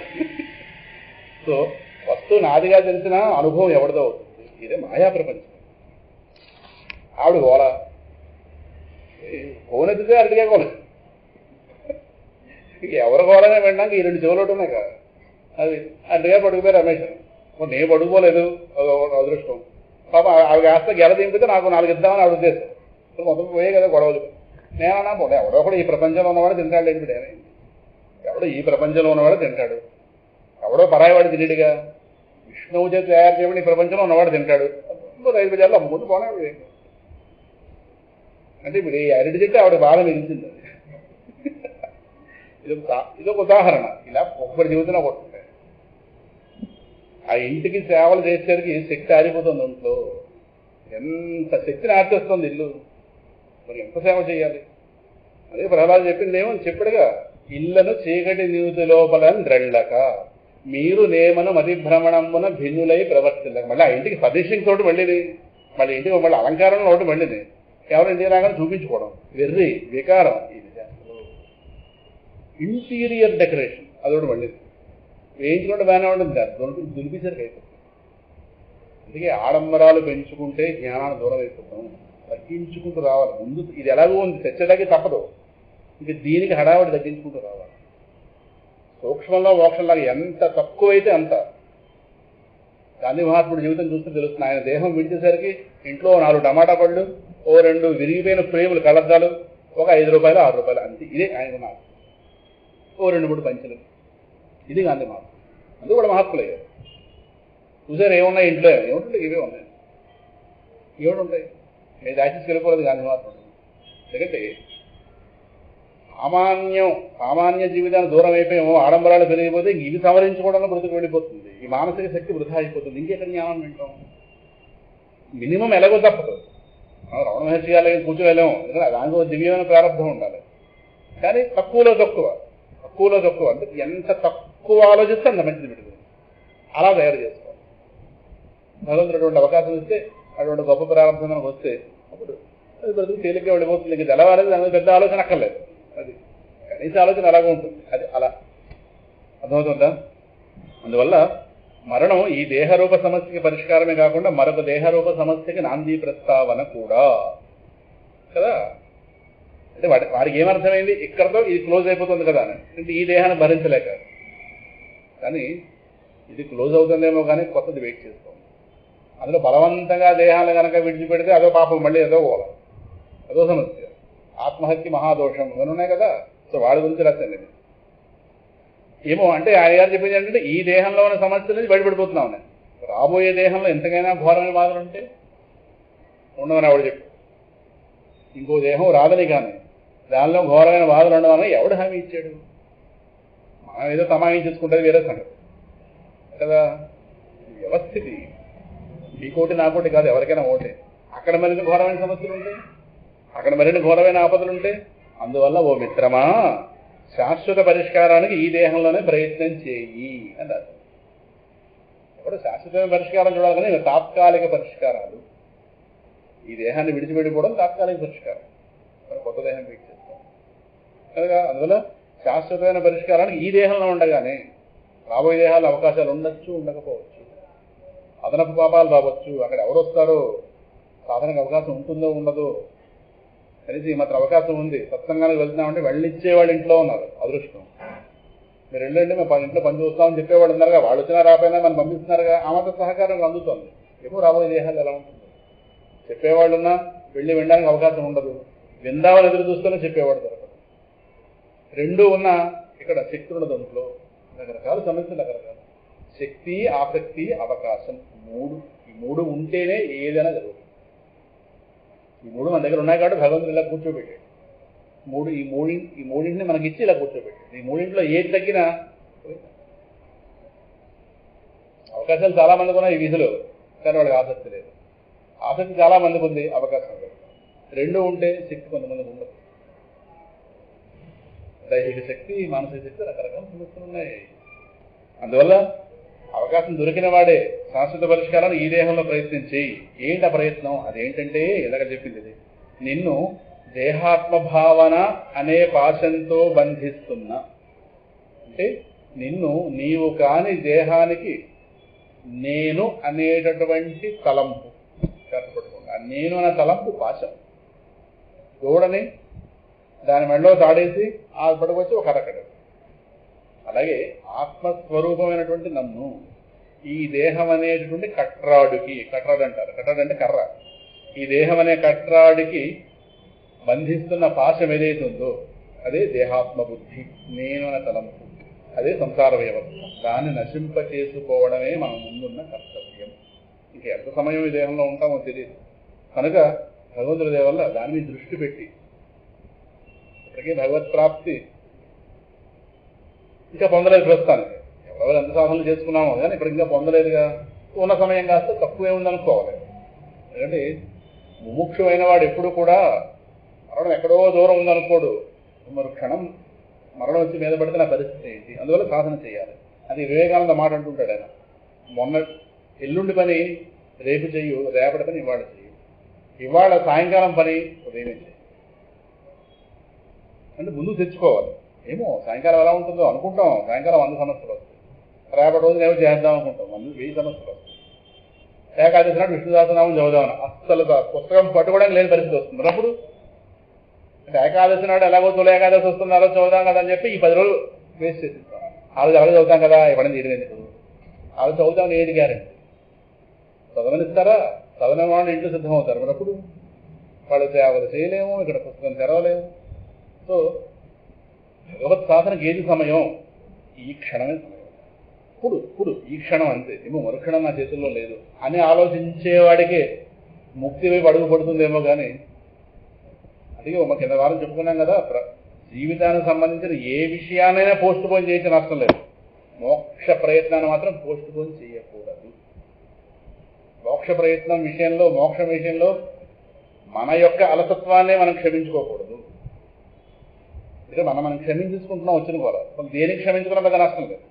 సో వస్తువు నాదిగా తెలిసిన అనుభవం ఎవరిదో అవుతుంది. ఇదే మాయా ప్రపంచం. ఆవిడ గోల, కోనెత్తితే అరటిగా కోన, ఎవరు గోలనే వినడానికి ఈ 2 చెవులు ఉన్నాయి కదా. అది అరటిగా పడుకుపోయి రమేష్, నేను పడుకోలేదు, అదృష్టం. పాప ఆవిడ ఆస్త గెల దింపితే నాకు 4 ఇద్దామని ఆవిడ ఉద్దేశం. మొత్తం పోయే కదా గొడవలు. నేనన్నా పోలే, ఎవడో కూడా ఈ ప్రపంచంలో ఉన్నవాడు తింటాడు లేదు, ఎవడో ఈ ప్రపంచంలో ఉన్నవాడు తింటాడు, ఎవడో పరాయివాడు తినేడుగా. విష్ణువు చేతి తయారు చేయబడి ఈ ప్రపంచంలో ఉన్నవాడు తింటాడు. 5 బజార్లో అమ్ముకుంటూ పోనాడు. అంటే ఇప్పుడు ఈ అరటి చెట్టు ఆవిడ బాధ మిగిలింది. ఇదొక ఉదాహరణ. ఇలా ఒక్కరి జీవితంలో కొట్టుకుంటాయి. ఆ ఇంటికి సేవలు చేసేసరికి శక్తి ఆరిపోతుంది ఒంట్లో. ఎంత శక్తిని ఆర్చేస్తుంది ఇల్లు, మరి ఎంత సేవ చేయాలి? అదే ప్రహ్లాదు చెప్పింది ఏమో చెప్పాడుగా, ఇళ్లను చీకటి నీతి లోపల ద్రళ్ళక మీరు నేమను మతిభ్రమణమున భిన్నులై ప్రవర్తిల్లక. మళ్ళీ ఆ ఇంటికి ఫర్నిషింగ్ తోటి మళ్ళీది, మళ్ళీ ఇంటికి మళ్ళీ అలంకారంలో ఒకటి మళ్ళీది, ఎవరు ఇంటికి రాగానే చూపించుకోవడం, వెర్రి వికారం. ఇది ఇంటీరియర్ డెకరేషన్ అదొకటి మళ్ళీ వేయించుకుంటే బాగానే ఉంటుంది, దులిపించరికి అయిపోతుంది. అందుకే ఆడంబరాలు పెంచుకుంటే జ్ఞానాన్ని దూరం అయిపోతాం, తగ్గించుకుంటూ రావాలి. ముందు ఇది ఎలాగో ఉంది, తెచ్చడానికి తప్పదు, ఇంక దీనికి హడావడి తగ్గించుకుంటూ రావాలి. సూక్ష్మంలో మోక్షంలాగా ఎంత తక్కువైతే అంత. గాంధీ మహాత్ముడి జీవితం చూస్తే తెలుస్తుంది. ఆయన దేహం విడిచేసరికి ఇంట్లో 4 టమాటా పళ్ళు, 2 విరిగిపోయిన ఫ్రేములు కలద్దాలు, ఒక 5 రూపాయలు 6 రూపాయలు అంతే. ఇదే ఆయన నాకు 2, 3 పంచులు. ఇది గాంధీ మహాత్ముడు. అందుకు కూడా మహాత్ములయ్యారు. చూసారు ఏమున్నాయి ఇంట్లో, ఏముంటుంటే ఇవే ఉన్నాయి, ఏమిటి ఉంటాయి. నేను దాచేసి వెళ్ళిపోలేదు గాంధీ మహాత్ముడు. ఎందుకంటే సామాన్య జీవితానికి దూరం అయిపోయామో, ఆడంబరాలు పెరిగిపోతే ఇవి సవరించుకోవడంలో బ్రతుకు వెళ్ళిపోతుంది. ఈ మానసిక శక్తి వృధా అయిపోతుంది. ఇంకెక్కడ జ్ఞానం వింటాం? మినిమం ఎలాగో తప్పదు. రమణ మహర్షి గారి కూర్చోలేము, ఎందుకంటే దానికో దివ్యమైన ప్రారంభం ఉండాలి. కానీ తక్కువలో తక్కువ అంటే ఎంత తక్కువ ఆలోచిస్తే అంత మంచిది పెడుతుంది. అలా తయారు చేసుకోవాలి. భగవంతుడు అటువంటి అవకాశం ఇస్తే, అటువంటి గొప్ప ప్రారంభం మనకు వస్తే అప్పుడు అది బ్రతుకు తేలిగ్గా వెళ్ళిపోతుంది. ఇంక తెల్లవారేది దాని పెద్ద ఆలోచన అక్కర్లేదు. అది కనీస ఆలోచన అలాగే ఉంటుంది. అది అలా అర్థమవుతుందా? అందువల్ల మరణం ఈ దేహరూప సమస్యకి పరిష్కారమే కాకుండా మరొక దేహరూప సమస్యకి నాంది ప్రస్తావన కూడా కదా. అంటే వాడికి ఏమర్థమైంది, ఇక్కడతో ఇది క్లోజ్ అయిపోతుంది కదా అని. అంటే ఈ దేహాన్ని భరించలేక. కానీ ఇది క్లోజ్ అవుతుందేమో కానీ కొత్తది వెయిట్ చేస్తాం. అందులో బలవంతంగా దేహాలు కనుక విడిచిపెడితే అదో పాపం, మళ్ళీ అదో పోవాలి, అదో సమస్య. ఆత్మహత్య మహాదోషం ఇవన్నీ ఉన్నాయి కదా. సో వాడి గురించి రాశాను. ఏమో అంటే ఆయన గారు చెప్పింది ఏంటంటే ఈ దేహంలో ఉన్న సమస్యల నుంచి బయటపడిపోతున్నాం. రాబోయే దేహంలో ఎంతకైనా ఘోరమైన బాధలు ఉంటే ఉండవని ఆవిడ చెప్పు. ఇంకో దేహం రాదని కానీ దానిలో ఘోరమైన బాధలు ఉండవని ఎవడు హామీ ఇచ్చాడు? మనం ఏదో తమాయించుకుంటే వేరే సంగతి కదా. వ్యవస్థితి మీకోటి నాకోటి కాదు, ఎవరికైనా ఓటే. అక్కడ మరిన్ని ఘోరమైన సమస్యలు ఉంటాయి, అక్కడ మరిన్ని ఘోరమైన ఆపదలు ఉంటాయి. అందువల్ల ఓ మిత్రమా, శాశ్వత పరిష్కారానికి ఈ దేహంలోనే ప్రయత్నం చేయి అన్నారు. ఇప్పుడు శాశ్వతమైన పరిష్కారం చూడాలి కానీ తాత్కాలిక పరిష్కారాలు. ఈ దేహాన్ని విడిచిపెట్టిపోవడం తాత్కాలిక పరిష్కారం, కొత్త దేహం వెయిట్ చేస్తాం కదా. అందువల్ల శాశ్వతమైన పరిష్కారానికి ఈ దేహంలో ఉండగానే రాబోయే దేహాలు అవకాశాలు ఉండొచ్చు, ఉండకపోవచ్చు, అదనపు పాపాలు రావచ్చు. అక్కడ ఎవరు వస్తారో, సాధనకు అవకాశం ఉంటుందో ఉండదో కనీసం ఈ మాత్రం అవకాశం ఉంది. సత్సంగానికి వెళ్తున్నామంటే వెళ్ళిచ్చేవాళ్ళు ఇంట్లో ఉన్నారు, అదృష్టం. మీరు వెళ్ళండి మేము ఇంట్లో పని చూస్తామని చెప్పేవాళ్ళు ఉన్నారుగా, వాళ్ళు వచ్చినా రాపోయినా మనం పంపిస్తున్నారుగా, ఆ మాత్రం సహకారం అందుతుంది. ఎప్పుడు రాబోయే దేహాలు ఎలా ఉంటుంది చెప్పేవాళ్ళున్నా వెళ్ళి వినడానికి అవకాశం ఉండదు, విందామని ఎదురు చూస్తూనే చెప్పేవాడు దొరకదు. రెండూ ఉన్నా ఇక్కడ శక్తి ఉండదు. దాంట్లో రకరకాల సమస్యలు, రకరకాల శక్తి, ఆసక్తి, అవకాశం, ఈ మూడు ఉంటేనే ఏదైనా జరుగుతుంది. ఈ మూడు మన దగ్గర ఉన్నాయి కాబట్టి భగవంతుడు ఇలా కూర్చోబెట్టాడు. ఈ మూడింటిని మనకిచ్చి ఇలా కూర్చోబెట్టాడు. ఈ మూడింట్లో ఏది తగ్గినా అవకాశాలు చాలా మందికి ఉన్నాయి ఈ వీధిలో, కానీ వాళ్ళకి ఆసక్తి లేదు. ఆసక్తి చాలా మందికి ఉంది, అవకాశం లేదు. రెండు ఉంటే శక్తి కొంతమందికి ఉండదు. దైహిక శక్తి, మానసిక శక్తి, రకరకాల సమస్యలు ఉన్నాయి. అందువల్ల అవకాశం దొరికిన వాడే శాశ్వత పరిష్కారాన్ని ఈ దేహంలో ప్రయత్నం చేయి. ఏంటి ఆ ప్రయత్నం? అదేంటంటే ఇలాగ చెప్పింది, ఇది నిన్ను దేహాత్మభావన అనే పాశంతో బంధిస్తున్నా. అంటే నిన్ను నీవు కాని దేహానికి నేను అనేటటువంటి తలంపు కట్టుపట్టుకోండి. ఆ నేను అనే తలంపు పాశం. దూడని దాని మెడలో తాడేసి ఆ పట్టుకొచ్చి ఒక అరకడ. అలాగే ఆత్మస్వరూపమైనటువంటి నన్ను ఈ దేహం అనేటటువంటి కట్రాడు అంటారు. కట్రాడు అంటే కర్ర. ఈ దేహం అనే కట్రాడికి బంధిస్తున్న పాశం ఏదైతే ఉందో అదే దేహాత్మ బుద్ధి, నేను అనే తలంపు. అదే సంసార వ్యవస్థ. దాన్ని నశింప చేసుకోవడమే మనం ముందున్న కర్తవ్యం. ఇంక ఎంత సమయం ఈ దేహంలో ఉంటామో తెలియదు. కనుక భగవంతుడి దయ వల్ల దాని మీద దృష్టి పెట్టి ఇప్పటికీ భగవత్ ప్రాప్తి ఇంకా పొందలేదు ప్రస్తుతానికి. ఎవరెవరు ఎంత సాధనలు చేసుకున్నామో కానీ ఇప్పుడు ఇంకా పొందలేదుగా. ఉన్న సమయం కాస్త తక్కువే ఉందనుకోవాలి. ఎందుకంటే ముముక్షమైన వాడు ఎప్పుడు కూడా మరణం ఎక్కడో దూరం ఉందనుకోడు. మరి క్షణం మరణం వచ్చి మీద పడితే నా పరిస్థితి ఏంటి? అందువల్ల సాధన చేయాలి. అది వివేకానంద మాట అంటుంటాడు ఆయన. ఎల్లుండి పని రేపు చెయ్యు, రేపటి పని ఇవాళ చెయ్యు, ఇవాళ సాయంకాలం పని ఉదయమే చెయ్యి. అంటే ముందు తెచ్చుకోవాలి. ఏమో సాయంకాలం ఎలా ఉంటుందో అనుకుంటాం. సాయంకాలం 100 సమస్యలు వస్తాయి. రేపటి రోజున ఏమో చేద్దాం అనుకుంటాం, 1000 సమస్యలు వస్తాయి. ఏకాదశి నాడు విష్ణు సహస్రనామం చదువుదామని అస్సలు పుస్తకం పట్టుకోవడానికి లేని పరిస్థితి వస్తుంది. అప్పుడు అంటే ఏకాదశి నాడు ఎలాగో తొలి ఏకాదశి వస్తుంది, అలా చదువుదాం కదా అని చెప్పి ఈ 10 రోజులు వేస్ట్ చేసిస్తాం. ఆ రోజు అలాగే చదువుతాం కదా, ఇవ్వడం తీయలేదు. ఆ రోజు చదువుతామని ఏది గ్యారెంటీ? చదవనిస్తారా? చదవని వాళ్ళు ఇంట్లో సిద్ధమవుతారు. మరి అప్పుడు వాళ్ళు సేవలు చేయలేము, ఇక్కడ పుస్తకం తెరవలేము. సో భగవత్ సాధనకి ఏది సమయం? ఈ క్షణమే సమయం. ఇప్పుడు ఈ క్షణం అంతే. ఏమో మరుక్షణం నా చేతుల్లో లేదు అని ఆలోచించేవాడికే ముక్తి వైపు అడుగు పడుతుందేమో కానీ. అందుకే మా కింద వారం చెప్పుకున్నాం కదా, జీవితానికి సంబంధించిన ఏ విషయాన్నైనా పోస్ట్ పోన్ చేసి నష్టం లేదు. మోక్ష ప్రయత్నాన్ని మాత్రం పోస్ట్ పోన్ చేయకూడదు. మోక్ష ప్రయత్నం విషయంలో, మోక్షం విషయంలో మన యొక్క అలసత్వాన్నే మనం క్షమించుకోకూడదు. అంటే మనం క్షమించుకుంటున్నాం వచ్చిన కూడా దేనికి క్షమించుకున్నా పెద్ద నష్టం లేదు.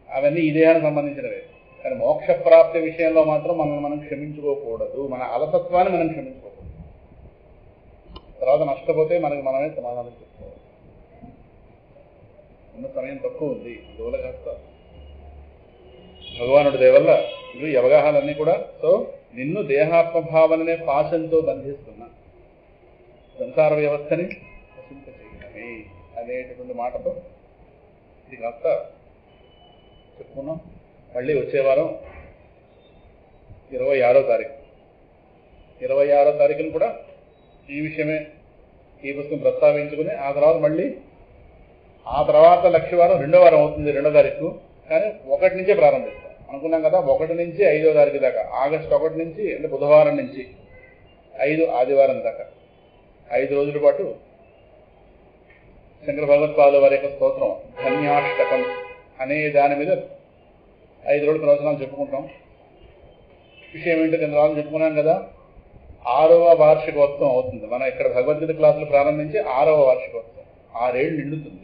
అవన్నీ ఈ దేహానికి సంబంధించినవే. కానీ మోక్ష ప్రాప్తి విషయంలో మాత్రం మనం క్షమించుకోకూడదు. మన అలసత్వాన్ని మనం క్షమించుకోకూడదు. తర్వాత నష్టపోతే మనకి మనమే సమాధానం చెప్పుకోవాలి. ఉన్న సమయం తక్కువ ఉంది, అందువల్ల కాస్త భగవానుడి దయవల్ల ఇవి అవగాహనలన్నీ కూడా సో నిన్ను దేహాత్మభావననే పాశంతో బంధిస్తున్నా సంసార వ్యవస్థని నశింపచేయడమే అనేటువంటి మాటతో ఇది కాస్త చెప్పుకున్నాం. మళ్ళీ వచ్చే వారం 26వ తారీఖు 26వ తారీఖును కూడా ఈ విషయమే ఈ పుస్తకం ప్రస్తావించుకుని ఆ తర్వాత లక్ష వారం 2వ వారం అవుతుంది, 2వ తారీఖు. కానీ 1 నుంచే ప్రారంభిస్తాం అనుకున్నాం కదా. 1 నుంచి 5వ తారీఖు దాకా, ఆగస్టు 1 నుంచి అంటే బుధవారం నుంచి 5 ఆదివారం దాకా 5 రోజుల పాటు శంకర భగవత్పాదుల వారి యొక్క స్తోత్రం ధన్యాష్టకం అనే దాని మీద 5 రోజుల ప్రవచనాలు చెప్పుకుంటాం. విషయం ఏంటో 2 రోజులు చెప్పుకున్నాం కదా. 6వ వార్షికోత్సవం అవుతుంది. మనం ఇక్కడ భగవద్గీత క్లాసులు ప్రారంభించి 6వ వార్షికోత్సవం 6 ఏళ్ళు నిండుతుంది.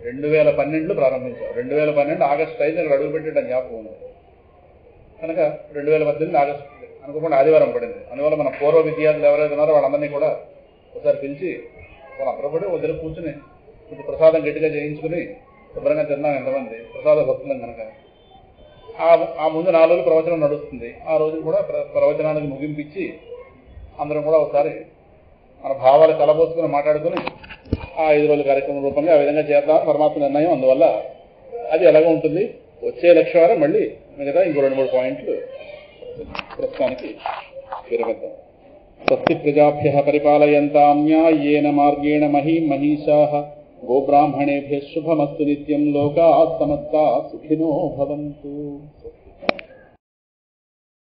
2012లో ప్రారంభించాం. 2012 ఆగస్టు 5 అక్కడ అడుగుపెట్టేట జ్ఞాపకం ఉంది కనుక 2018 ఆగస్టు అనుకోకుండా ఆదివారం పడింది. అందువల్ల మన పూర్వ విద్యార్థులు ఎవరైతే ఉన్నారో వాళ్ళందరినీ కూడా ఒకసారి పిలిచి వాళ్ళందరూ కూడా వదిలి కూర్చుని కొంచెం ప్రసాదం గట్టిగా చేయించుకుని శుభ్రంగా తిన్నాం. ఎంతమంది ప్రసాద భక్తులం కనుక ఆ ముందు 4 రోజులు ప్రవచనం నడుస్తుంది. ఆ రోజు కూడా ప్రవచనానికి ముగింపించి అందరం కూడా ఒకసారి మన భావాలు కలబోసుకుని మాట్లాడుకుని ఆ 5 రోజుల కార్యక్రమం రూపంగా ఆ విధంగా చేద్దాం పరమాత్మ నిర్ణయం. అందువల్ల అది ఎలాగో ఉంటుంది. వచ్చే లక్ష వారం మళ్ళీ మిగతా ఇంకో 2-3 పాయింట్లు ప్రస్తుతానికి విరమిద్దాం. స్వస్తి ప్రజాభ్యః పరిపాలయంతాం న్యాయేన మార్గేణ మహీషాః గోబ్రాహ్మణేభ్యః శుభమస్తు నిత్యం. లోకాః సమస్తాః సుఖినో భవంతు.